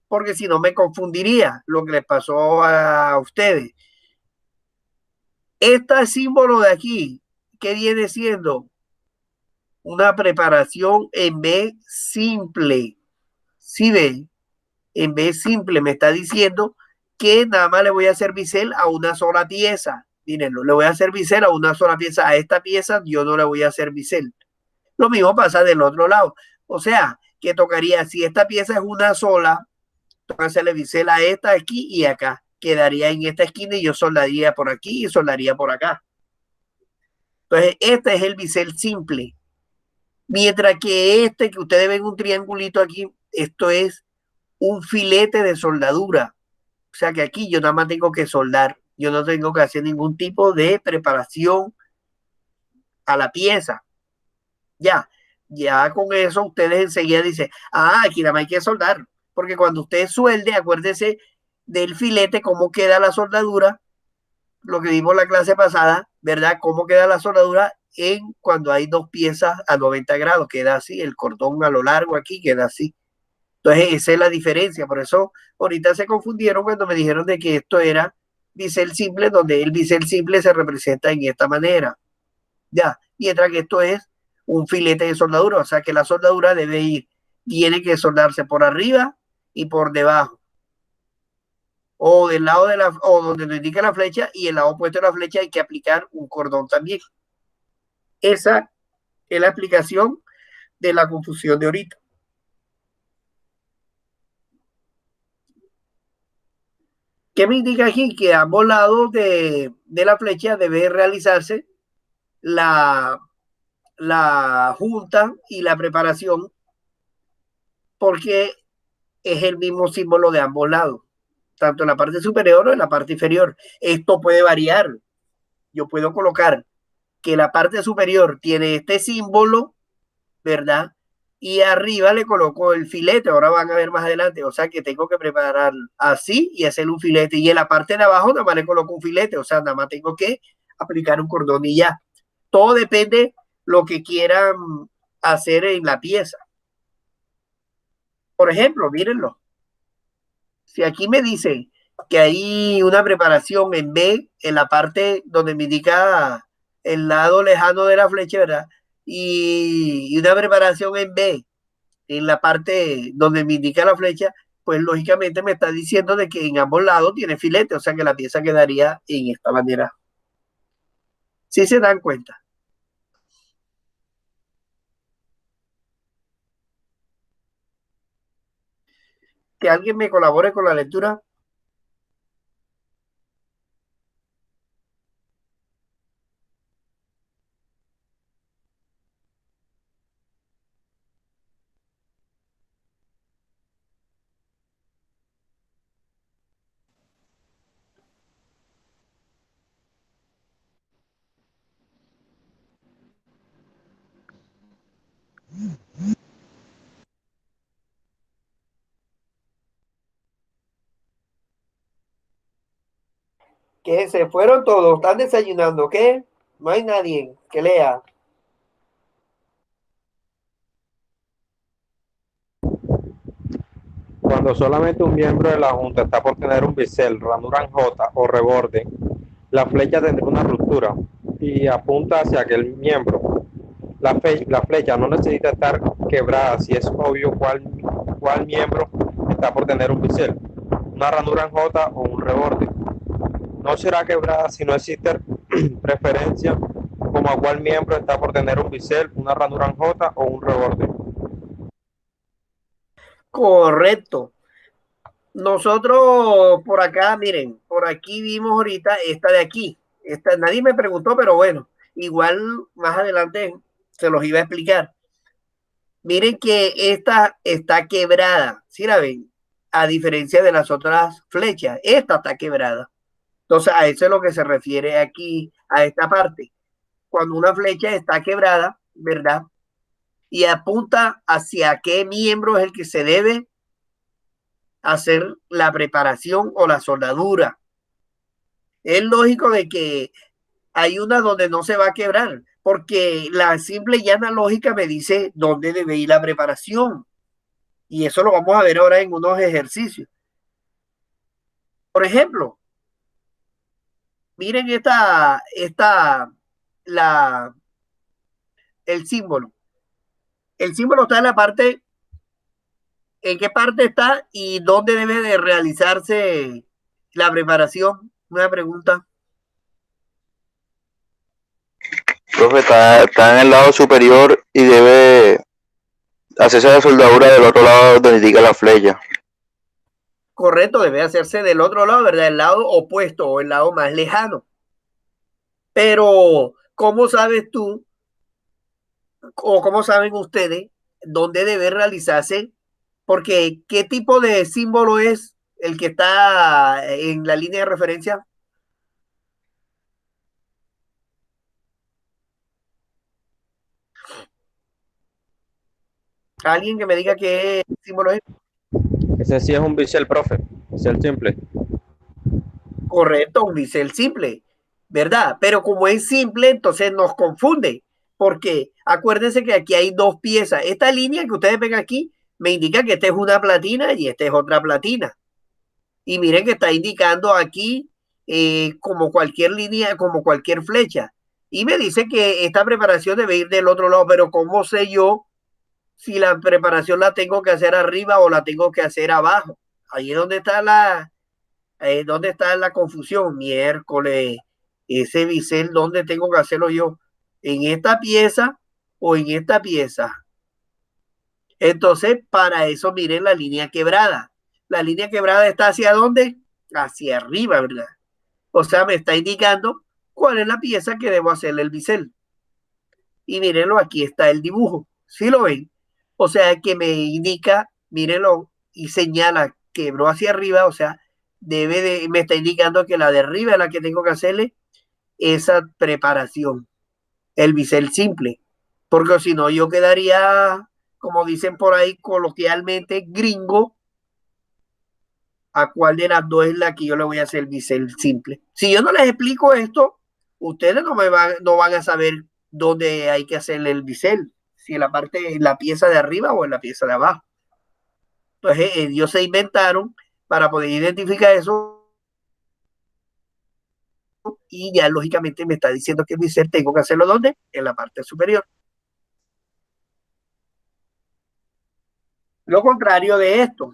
Speaker 1: porque si no me confundiría lo que les pasó a ustedes. Este símbolo de aquí, ¿qué viene siendo? Una preparación en B simple. ¿Sí ven? En B simple me está diciendo que nada más le voy a hacer bisel a una sola pieza. Mírenlo, le voy a hacer bisel a una sola pieza. A esta pieza yo no le voy a hacer bisel. Lo mismo pasa del otro lado. O sea, que tocaría, si esta pieza es una sola, toca hacerle bisel a esta aquí y acá. Quedaría en esta esquina y yo soldaría por aquí y soldaría por acá. Entonces, este es el bisel simple. Mientras que este que ustedes ven un triangulito aquí, esto es un filete de soldadura. O sea que aquí yo nada más tengo que soldar. Yo no tengo que hacer ningún tipo de preparación a la pieza. Ya con eso ustedes enseguida dicen, aquí nada más hay que soldar. Porque cuando usted suelde, acuérdese del filete, cómo queda la soldadura, lo que vimos la clase pasada, ¿verdad? Cómo queda la soldadura en cuando hay dos piezas a 90 grados, queda así, el cordón a lo largo aquí queda así. Entonces, esa es la diferencia. Por eso, ahorita se confundieron cuando me dijeron de que esto era bisel simple, donde el bisel simple se representa en esta manera. Ya, mientras que esto es un filete de soldadura, o sea que la soldadura tiene que soldarse por arriba y por debajo, o del lado o donde nos indica la flecha y el lado opuesto de la flecha hay que aplicar un cordón también. Esa es la explicación de la confusión de ahorita. ¿Qué me indica aquí? Que a ambos lados de la flecha debe realizarse la junta y la preparación, porque es el mismo símbolo de ambos lados, tanto en la parte superior o en la parte inferior. Esto puede variar. Yo puedo colocar que la parte superior tiene este símbolo, ¿verdad? Y arriba le coloco el filete, ahora van a ver más adelante, o sea que tengo que preparar así y hacer un filete, y en la parte de abajo nada más le coloco un filete, o sea, nada más tengo que aplicar un cordón y ya. Todo depende lo que quieran hacer en la pieza. Por ejemplo, mírenlo. Si aquí me dice que hay una preparación en B, en la parte donde me indica el lado lejano de la flecha, ¿verdad? Y una preparación en B, en la parte donde me indica la flecha, pues lógicamente me está diciendo de que en ambos lados tiene filete, o sea que la pieza quedaría en esta manera. ¿Sí se dan cuenta? Que alguien me colabore con la lectura. Que se fueron todos, están desayunando, ¿qué? No hay nadie que lea.
Speaker 4: Cuando solamente un miembro de la junta está por tener un bisel, ranura en J o reborde, la flecha tendrá una ruptura y apunta hacia aquel miembro. La flecha no necesita estar quebrada si es obvio cuál miembro está por tener un bisel, una ranura en J o un reborde. No será quebrada si no existe preferencia como a cuál miembro está por tener un bisel, una ranura en J o un reborde.
Speaker 1: Correcto. Nosotros por acá, miren, por aquí vimos ahorita esta de aquí. Esta, nadie me preguntó, pero bueno, igual más adelante se los iba a explicar. Miren que esta está quebrada, ¿sí la ven? A diferencia de las otras flechas, esta está quebrada. Entonces, a eso es lo que se refiere aquí, a esta parte. Cuando una flecha está quebrada, ¿verdad? Y apunta hacia qué miembro es el que se debe hacer la preparación o la soldadura. Es lógico de que hay una donde no se va a quebrar, porque la simple y llana lógica me dice dónde debe ir la preparación. Y eso lo vamos a ver ahora en unos ejercicios. Por ejemplo, miren el símbolo. El símbolo está en la parte, ¿en qué parte está y dónde debe de realizarse la preparación? Una pregunta.
Speaker 2: Profe, está en el lado superior y debe hacerse la soldadura del otro lado donde indica la flecha.
Speaker 1: Correcto, debe hacerse del otro lado, ¿verdad? El lado opuesto o el lado más lejano. Pero, ¿cómo sabes tú o cómo saben ustedes dónde debe realizarse? Porque, ¿qué tipo de símbolo es el que está en la línea de referencia? Alguien que me diga qué símbolo es.
Speaker 4: Ese sí es un bisel, profe, bisel simple.
Speaker 1: Correcto, un bisel simple, ¿verdad? Pero como es simple, entonces nos confunde, porque acuérdense que aquí hay dos piezas. Esta línea que ustedes ven aquí me indica que esta es una platina y esta es otra platina. Y miren que está indicando aquí como cualquier línea, como cualquier flecha. Y me dice que esta preparación debe ir del otro lado, pero ¿cómo sé yo si la preparación la tengo que hacer arriba o la tengo que hacer abajo. Ahí es donde está la confusión. Miércoles, ese bisel, ¿dónde tengo que hacerlo yo? ¿En esta pieza o en esta pieza? Entonces, para eso miren la línea quebrada. La línea quebrada está ¿hacia dónde? Hacia arriba, ¿verdad? O sea, me está indicando cuál es la pieza que debo hacerle el bisel. Y mírenlo, aquí está el dibujo. ¿Sí lo ven? O sea, que me indica, mírenlo, y señala, quebró hacia arriba, o sea, me está indicando que la de arriba es la que tengo que hacerle esa preparación, el bisel simple. Porque si no, yo quedaría, como dicen por ahí coloquialmente, gringo, a cuál de las dos es la que yo le voy a hacer el bisel simple. Si yo no les explico esto, ustedes no van a saber dónde hay que hacerle el bisel, si en la pieza de arriba o en la pieza de abajo. Entonces ellos se inventaron para poder identificar eso y ya lógicamente me está diciendo que el bisel tengo que hacerlo ¿dónde? En la parte superior. Lo contrario de esto.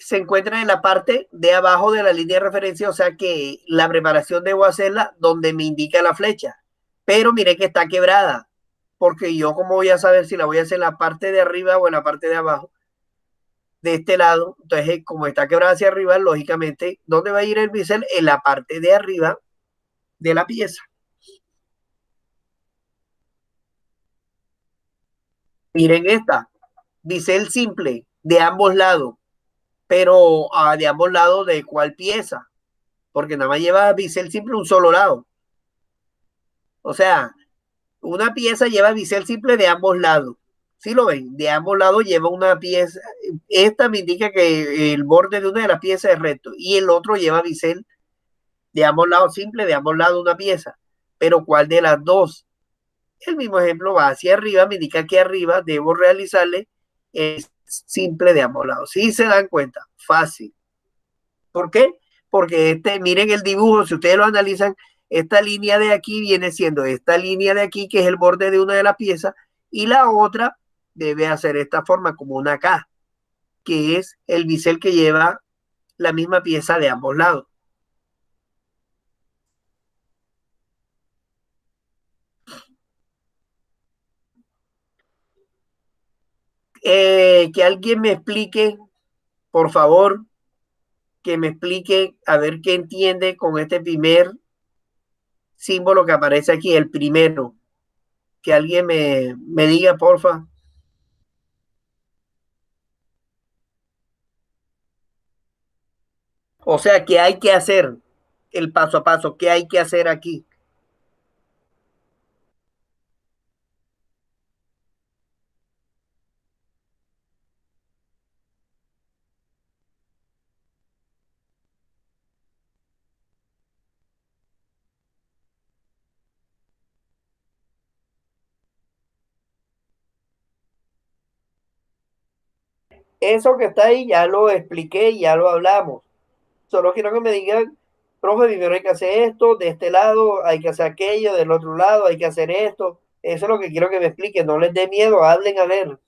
Speaker 1: Se encuentra en la parte de abajo de la línea de referencia, o sea que la preparación debo hacerla donde me indica la flecha, pero mire que está quebrada, porque yo como voy a saber si la voy a hacer en la parte de arriba o en la parte de abajo, de este lado. Entonces como está quebrada hacia arriba, lógicamente, ¿dónde va a ir el bisel? En la parte de arriba de la pieza. Miren esta, bisel simple de ambos lados, pero de ambos lados de cuál pieza, porque nada más lleva bisel simple un solo lado. O sea, una pieza lleva bisel simple de ambos lados. ¿Sí lo ven? De ambos lados lleva una pieza. Esta me indica que el borde de una de las piezas es recto y el otro lleva bisel de ambos lados simple, de ambos lados una pieza. Pero ¿cuál de las dos? El mismo ejemplo va hacia arriba, me indica que arriba debo realizarle el simple de ambos lados. ¿Sí se dan cuenta? Fácil. ¿Por qué? Porque miren el dibujo, si ustedes lo analizan, esta línea de aquí viene siendo esta línea de aquí, que es el borde de una de las piezas, y la otra debe hacer esta forma como una K, que es el bisel que lleva la misma pieza de ambos lados. Que alguien me explique, por favor, que me explique a ver qué entiende con este primer símbolo que aparece aquí, el primero. Que alguien me diga, porfa. O sea, ¿qué hay que hacer? El paso a paso, ¿qué hay que hacer aquí? Eso que está ahí ya lo expliqué, ya lo hablamos. Solo quiero que me digan, profe, primero hay que hacer esto, de este lado hay que hacer aquello, del otro lado hay que hacer esto. Eso es lo que quiero que me expliquen, no les dé miedo, hablen a ver.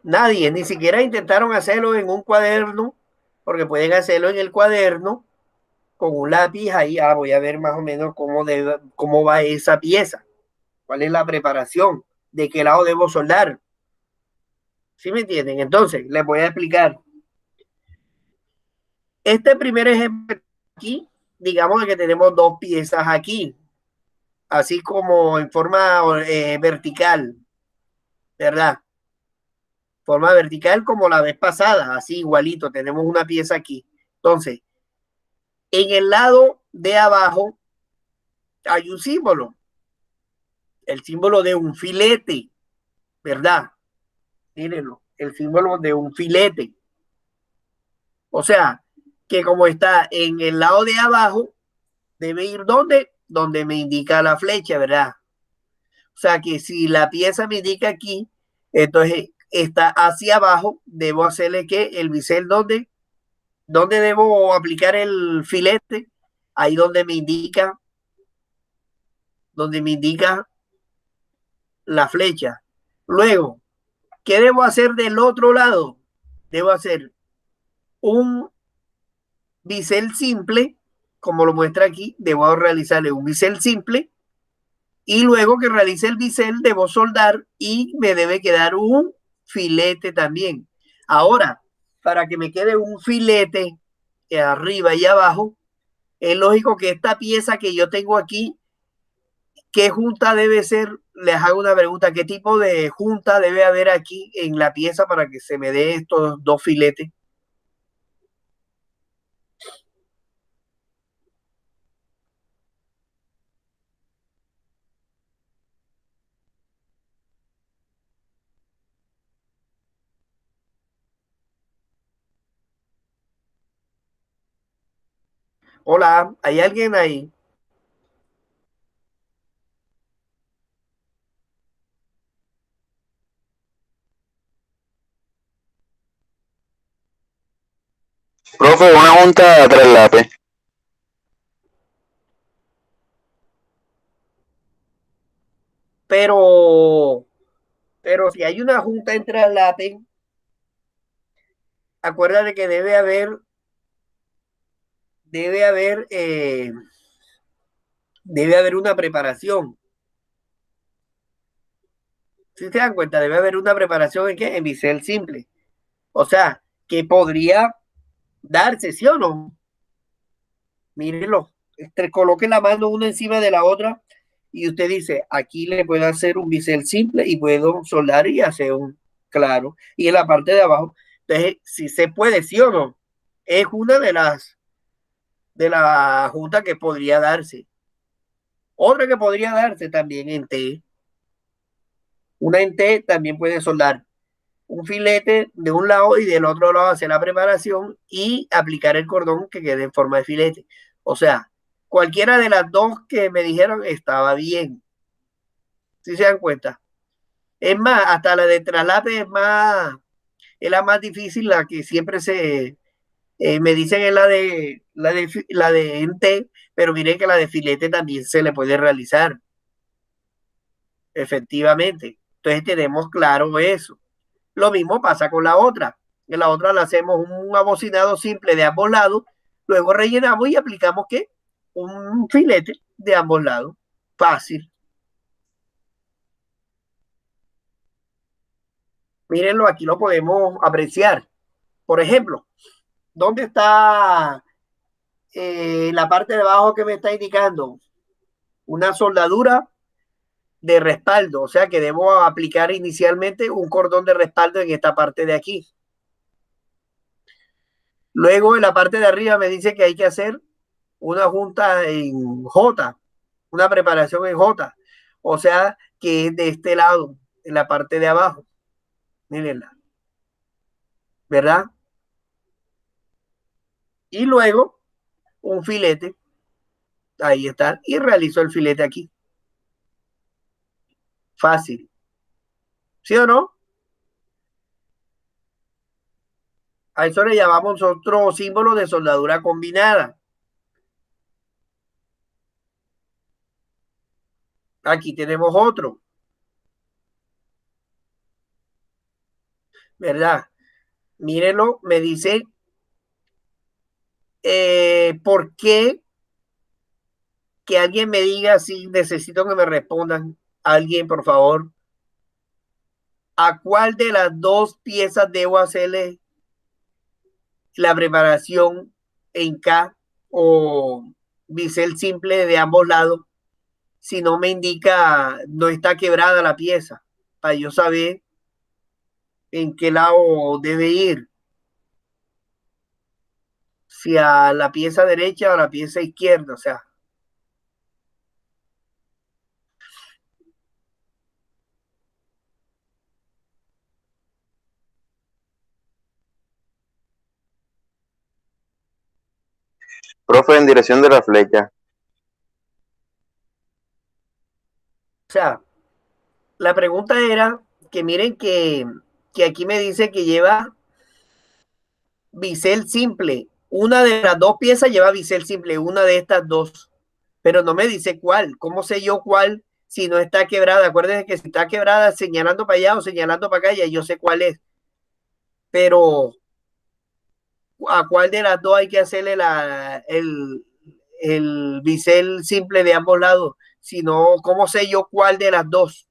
Speaker 1: Nadie, ni siquiera intentaron hacerlo en un cuaderno, porque pueden hacerlo en el cuaderno con un lápiz ahí. Voy a ver más o menos cómo va esa pieza, cuál es la preparación, de qué lado debo soldar. ¿Sí me entienden? Entonces, les voy a explicar. Este primer ejemplo aquí, digamos que tenemos dos piezas aquí, así como en forma vertical, ¿verdad? Forma vertical como la vez pasada, así igualito, tenemos una pieza aquí. Entonces, en el lado de abajo hay un símbolo. el símbolo de un filete, ¿verdad? Mírenlo, el símbolo de un filete. O sea, que como está en el lado de abajo, debe ir donde me indica la flecha, ¿verdad? O sea, que si la pieza me indica aquí, entonces está hacia abajo, debo hacerle que el bisel donde debo aplicar el filete, ahí donde me indica la flecha. Luego, ¿qué debo hacer del otro lado? Debo hacer un bisel simple, como lo muestra aquí, debo realizarle un bisel simple y luego que realice el bisel debo soldar y me debe quedar un filete también. Ahora, para que me quede un filete arriba y abajo, es lógico que esta pieza que yo tengo aquí, ¿qué junta debe ser? Les hago una pregunta, ¿qué tipo de junta debe haber aquí en la pieza para que se me dé estos dos filetes? Hola, ¿hay alguien ahí?
Speaker 2: Profe, una junta a tres lápiz.
Speaker 1: Pero si hay una junta entre lápiz, acuérdate que debe haber, debe haber una preparación. Si se dan cuenta, debe haber una preparación en qué? En bisel simple. O sea, que podría darse, ¿sí o no? Mírenlo, coloque la mano una encima de la otra y usted dice, aquí le puedo hacer un bisel simple y puedo soldar y hacer un claro. Y en la parte de abajo, entonces, si se puede, ¿sí o no? Es una de la junta que podría darse. Otra que podría darse también en T. Una en T también puede soldar un filete de un lado y del otro lado hacer la preparación y aplicar el cordón que quede en forma de filete. O sea, cualquiera de las dos que me dijeron estaba bien. Si se dan cuenta. Es más, hasta la de traslape es la más difícil, la que siempre me dicen es la de ente, pero miren que la de filete también se le puede realizar, efectivamente. Entonces tenemos claro eso. Lo mismo pasa con la otra. En la otra le hacemos un abocinado simple de ambos lados, luego rellenamos y aplicamos ¿qué? Un filete de ambos lados. Fácil. Mírenlo, aquí lo podemos apreciar. Por ejemplo, ¿dónde está la parte de abajo que me está indicando? Una soldadura de respaldo, o sea que debo aplicar inicialmente un cordón de respaldo en esta parte de aquí. Luego en la parte de arriba me dice que hay que hacer una junta en J, una preparación en J, o sea que es de este lado, en la parte de abajo. Mírenla, ¿verdad? Y luego un filete, ahí está, y realizo el filete aquí. Fácil, ¿sí o no? A eso le llamamos otro símbolo de soldadura combinada. Aquí tenemos otro, ¿verdad? Mírenlo, me dice, ¿por qué? Que alguien me diga si necesito que me respondan. Alguien, por favor. ¿A cuál de las dos piezas debo hacerle la preparación en K o bisel simple de ambos lados? Si no me indica, no está quebrada la pieza, para yo saber en qué lado debe ir. Si a la pieza derecha o a la pieza izquierda, o sea.
Speaker 2: Profe, en dirección de la flecha.
Speaker 1: O sea, la pregunta era que miren que aquí me dice que lleva bisel simple. Una de las dos piezas lleva bisel simple, una de estas dos. Pero no me dice cuál. ¿Cómo sé yo cuál si no está quebrada? Acuérdense que si está quebrada señalando para allá o señalando para acá, ya yo sé cuál es. Pero ¿a cuál de las dos hay que hacerle el bisel simple de ambos lados? Si no, ¿cómo sé yo cuál de las dos?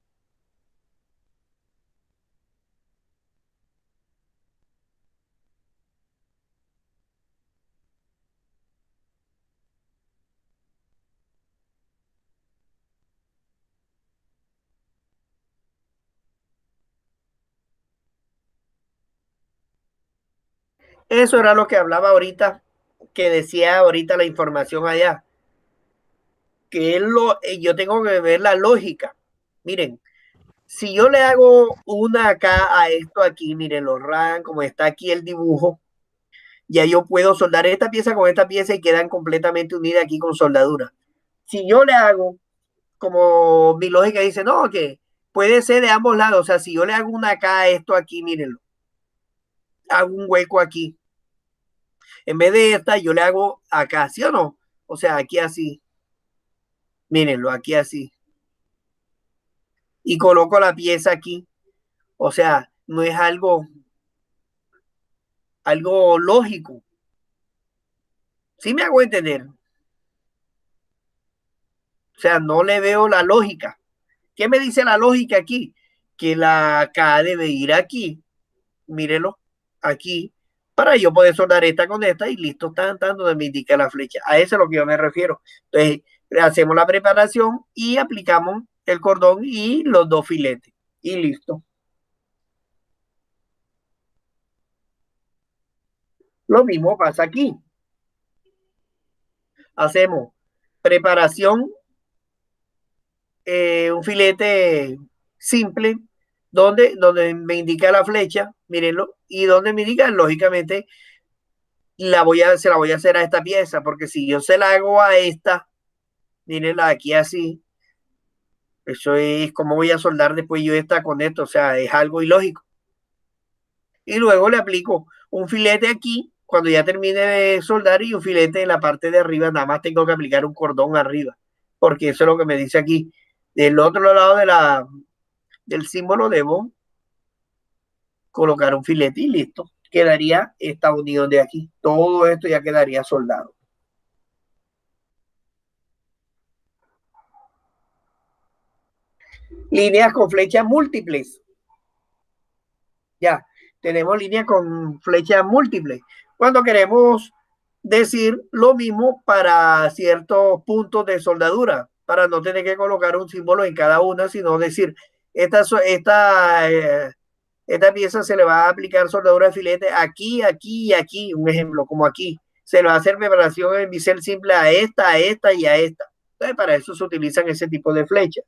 Speaker 1: Eso era lo que hablaba ahorita, que decía ahorita la información allá, que yo tengo que ver la lógica. Miren, si yo le hago una acá a esto aquí, miren los RAM, como está aquí el dibujo, ya yo puedo soldar esta pieza con esta pieza y quedan completamente unidas aquí con soldadura. Si yo le hago, como mi lógica dice, no, que puede ser de ambos lados, o sea, si yo le hago una acá a esto aquí, mírenlo, hago un hueco aquí. En vez de esta, yo le hago acá, ¿sí o no? O sea, aquí así. Mírenlo, aquí así. Y coloco la pieza aquí. O sea, no es algo lógico. ¿Sí me hago entender? O sea, no le veo la lógica. ¿Qué me dice la lógica aquí? Que la K debe ir aquí. Mírenlo, aquí. Para yo poder soldar esta con esta y listo, tan donde me indica la flecha. A eso es lo que yo me refiero. Entonces, hacemos la preparación y aplicamos el cordón y los dos filetes. Y listo. Lo mismo pasa aquí. Hacemos preparación, un filete simple, donde me indica la flecha, mírenlo, y donde me indica, lógicamente, se la voy a hacer a esta pieza, porque si yo se la hago a esta, mírenla aquí así, eso es como voy a soldar después yo esta con esto, o sea, es algo ilógico. Y luego le aplico un filete aquí, cuando ya termine de soldar, y un filete en la parte de arriba, nada más tengo que aplicar un cordón arriba, porque eso es lo que me dice aquí. Del otro lado del símbolo debo colocar un filete y listo. Quedaría esta unión de aquí. Todo esto ya quedaría soldado. Líneas con flechas múltiples. Ya, tenemos líneas con flechas múltiples. Cuando queremos decir lo mismo para ciertos puntos de soldadura, para no tener que colocar un símbolo en cada una, sino decir, esta pieza se le va a aplicar soldadura de filete aquí, aquí y aquí, un ejemplo, como aquí. Se le va a hacer preparación en bisel simple a esta y a esta. Entonces, para eso se utilizan ese tipo de flechas.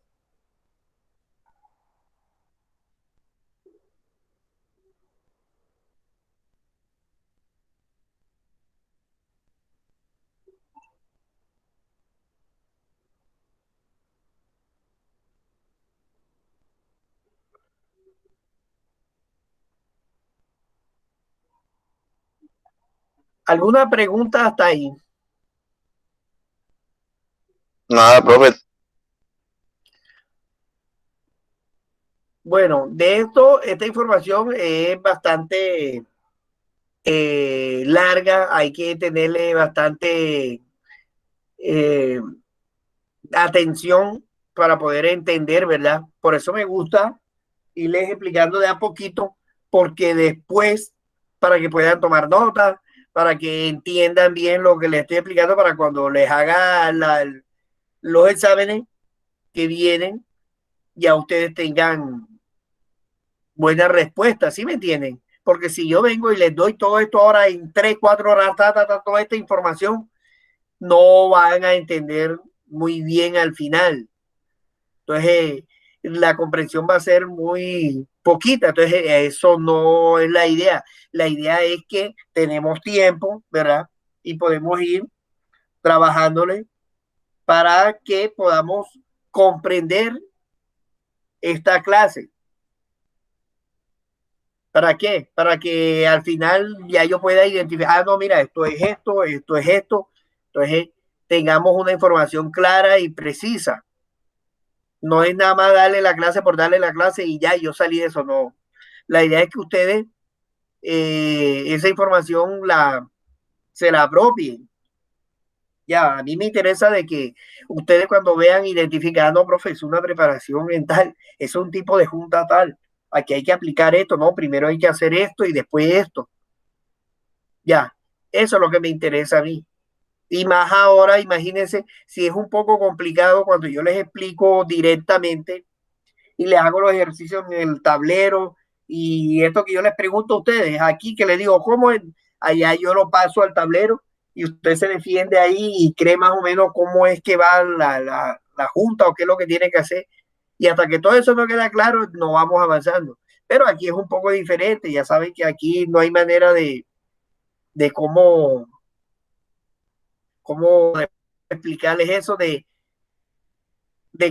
Speaker 1: ¿Alguna pregunta hasta ahí?
Speaker 2: Nada, profe.
Speaker 1: Bueno, esta información es bastante larga, hay que tenerle bastante eh, atención para poder entender, ¿verdad? Por eso me gusta irles explicando de a poquito, porque después, para que puedan tomar notas, para que entiendan bien lo que les estoy explicando, para cuando les haga los exámenes que vienen, ya ustedes tengan buena respuesta, ¿sí me entienden? Porque si yo vengo y les doy todo esto ahora en 3, 4 horas, toda esta información, no van a entender muy bien al final. Entonces, la comprensión va a ser muy poquita. Entonces, eso no es la idea. La idea es que tenemos tiempo, ¿verdad? Y podemos ir trabajándole para que podamos comprender esta clase. ¿Para qué? Para que al final ya yo pueda identificar, no, mira, esto es esto, esto es esto. Entonces tengamos una información clara y precisa. No es nada más darle la clase por darle la clase y ya yo salí de eso, no. La idea es que ustedes esa información se la apropien. Ya, a mí me interesa de que ustedes cuando vean identificando, profesor, una preparación mental, es un tipo de junta tal. Aquí hay que aplicar esto, ¿no? Primero hay que hacer esto y después esto. Ya, eso es lo que me interesa a mí. Y más ahora, imagínense, si es un poco complicado cuando yo les explico directamente y les hago los ejercicios en el tablero y esto que yo les pregunto a ustedes aquí, que les digo, ¿cómo es? Allá yo lo paso al tablero y usted se defiende ahí y cree más o menos cómo es que va la junta o qué es lo que tiene que hacer. Y hasta que todo eso no queda claro, no vamos avanzando. Pero aquí es un poco diferente, ya saben que aquí no hay manera de cómo explicarles eso de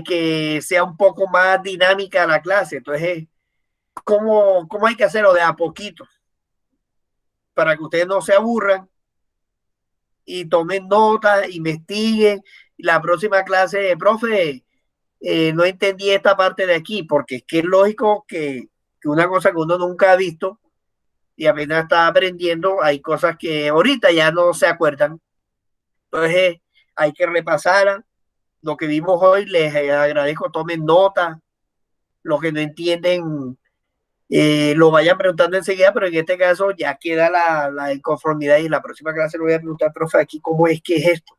Speaker 1: que sea un poco más dinámica la clase. Entonces, ¿cómo hay que hacerlo de a poquito? Para que ustedes no se aburran y tomen notas, investiguen. La próxima clase, profe, no entendí esta parte de aquí, porque es que es lógico que una cosa que uno nunca ha visto y apenas está aprendiendo, hay cosas que ahorita ya no se acuerdan. Entonces, hay que repasar lo que vimos hoy. Les agradezco, tomen nota. Los que no entienden, lo vayan preguntando enseguida, pero en este caso ya queda la inconformidad y en la próxima clase le voy a preguntar, profe, aquí cómo es que es esto,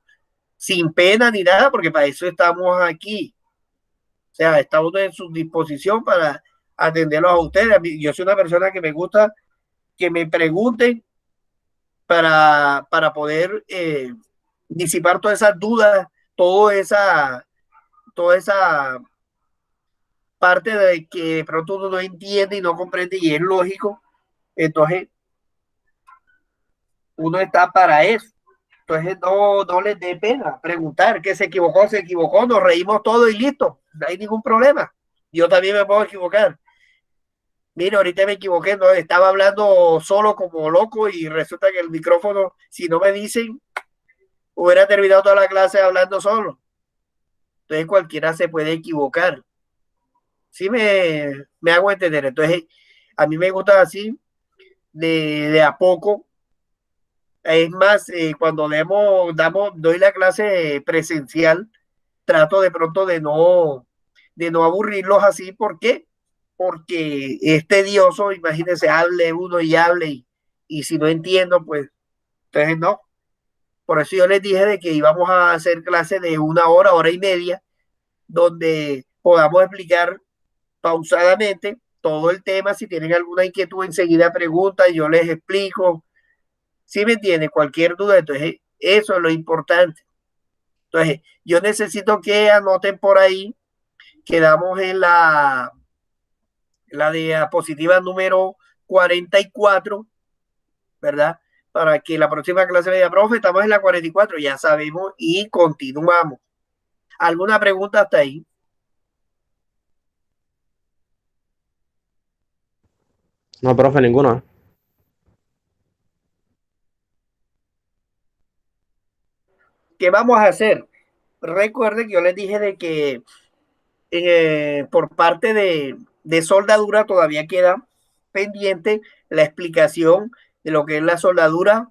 Speaker 1: sin pena ni nada, porque para eso estamos aquí. O sea, estamos en su disposición para atenderlos a ustedes. Yo soy una persona que me gusta que me pregunten para poder disipar todas esas dudas, toda esa parte de que de pronto uno no entiende y no comprende y es lógico. Entonces, uno está para eso. Entonces, no les dé pena preguntar que se equivocó, nos reímos todos y listo, no hay ningún problema. Yo también me puedo equivocar. Mira, ahorita me equivoqué, no, estaba hablando solo como loco y resulta que el micrófono, si no me dicen, hubiera terminado toda la clase hablando solo. Entonces, cualquiera se puede equivocar. Sí me hago entender. Entonces, a mí me gusta así, de a poco. Es más, cuando doy la clase presencial, trato de pronto de no aburrirlos así. ¿Por qué? Porque es tedioso, imagínense, hable uno y hable y si no entiendo, pues, entonces no. Por eso yo les dije de que íbamos a hacer clases de 1 hora, hora y media, donde podamos explicar pausadamente todo el tema. Si tienen alguna inquietud, enseguida preguntan, yo les explico. ¿Sí me entiende? Cualquier duda, entonces eso es lo importante. Entonces, yo necesito que anoten por ahí, quedamos en la diapositiva número 44, ¿verdad? Para que la próxima clase me diga, profe, estamos en la 44, ya sabemos y continuamos. ¿Alguna pregunta hasta ahí?
Speaker 4: No, profe, ninguna.
Speaker 1: ¿Qué vamos a hacer? Recuerden que yo les dije de que por parte de soldadura todavía queda pendiente la explicación de lo que es la soldadura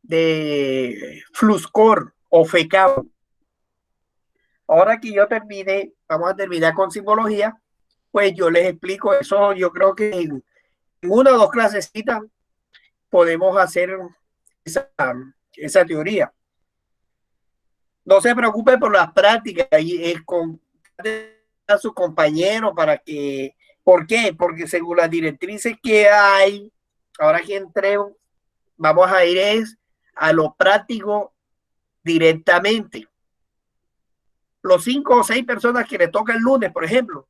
Speaker 1: de Fluscor o FECAO. Ahora que yo termine, vamos a terminar con simbología, pues yo les explico eso. Yo creo que en 1 o 2 clasecitas podemos hacer esa teoría. No se preocupe por las prácticas y con a sus compañeros para que, ¿por qué? Porque según las directrices que hay, ahora que entré, vamos a ir a lo práctico directamente. Los 5 o 6 personas que les toca el lunes, por ejemplo,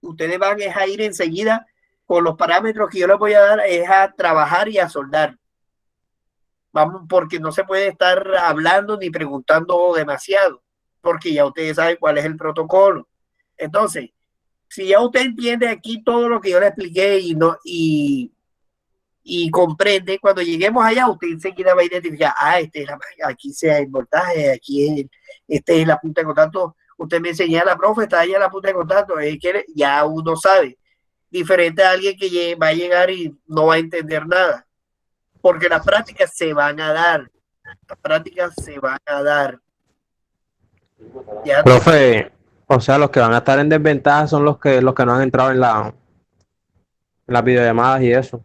Speaker 1: ustedes van a ir enseguida con los parámetros que yo les voy a dar, es a trabajar y a soldar. Vamos, porque no se puede estar hablando ni preguntando demasiado, porque ya ustedes saben cuál es el protocolo. Entonces, si ya usted entiende aquí todo lo que yo le expliqué y comprende, cuando lleguemos allá, usted enseguida va a identificar, aquí sea el voltaje, este es la punta de contacto. Usted me enseña la profe, está allá la punta de contacto, es que ya uno sabe, diferente a alguien que va a llegar y no va a entender nada, porque las prácticas se van a dar, las prácticas se van a dar. Ya
Speaker 4: Profe, o sea, los que van a estar en desventaja son los que no han entrado en las videollamadas y eso.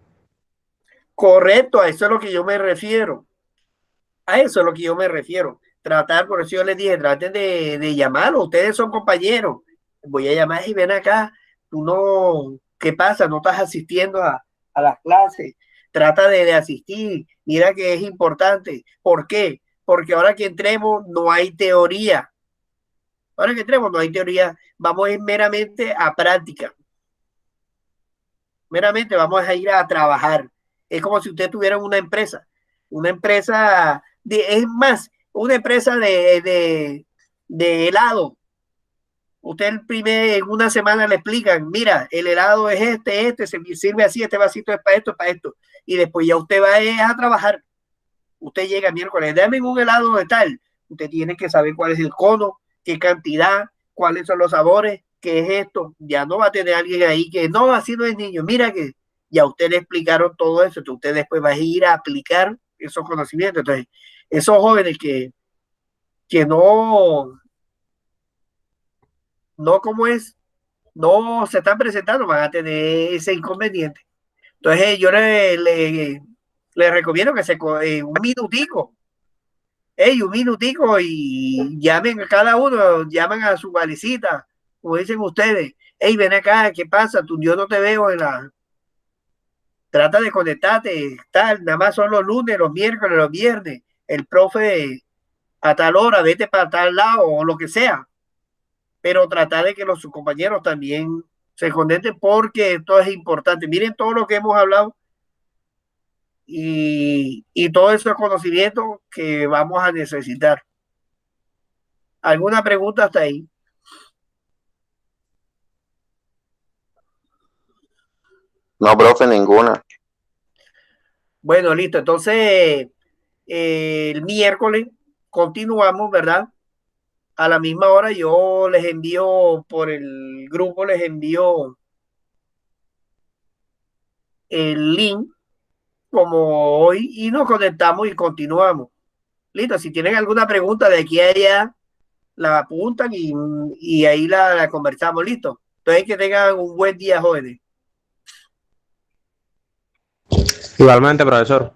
Speaker 1: correcto, a eso es lo que yo me refiero. A eso es lo que yo me refiero. Tratar, por eso yo les dije, traten de llamarlo. Ustedes son compañeros. Voy a llamar y ven acá. Tú no, ¿qué pasa? No estás asistiendo a las clases. Trata de asistir. Mira que es importante. ¿Por qué? Porque ahora que entremos no hay teoría. Ahora que entremos no hay teoría. Vamos a ir meramente a práctica. Meramente vamos a ir a trabajar. Es como si usted tuviera una empresa es más, una empresa de helado. Usted en una semana le explican, mira, el helado es se sirve así, este vasito es para esto. Y después ya usted va a trabajar. Usted llega miércoles, dame un helado de tal. Usted tiene que saber cuál es el cono, qué cantidad, cuáles son los sabores, qué es esto. Ya no va a tener alguien ahí que no, así no es niño. Mira que ya usted le explicaron todo eso. Entonces usted después va a ir a aplicar esos conocimientos. Entonces, esos jóvenes que como es, no se están presentando, van a tener ese inconveniente. Entonces, yo le recomiendo que un minutico, un minutico y llamen a cada uno, llaman a su valicita, como dicen ustedes. Ven acá, ¿qué pasa? Yo no te veo trata de conectarte, tal, nada más son los lunes, los miércoles, los viernes. El profe a tal hora, vete para tal lado o lo que sea. Pero tratar de que sus compañeros también se conecten porque esto es importante. Miren todo lo que hemos hablado y todo ese conocimiento que vamos a necesitar. ¿Alguna pregunta hasta ahí?
Speaker 2: No, profe, ninguna.
Speaker 1: Bueno, listo. Entonces, el miércoles continuamos, ¿verdad? A la misma hora yo les envío por el grupo, les envío el link como hoy y nos conectamos y continuamos. Listo, si tienen alguna pregunta de aquí a allá, la apuntan y ahí la conversamos. Listo. Entonces que tengan un buen día, jóvenes.
Speaker 4: Igualmente, profesor.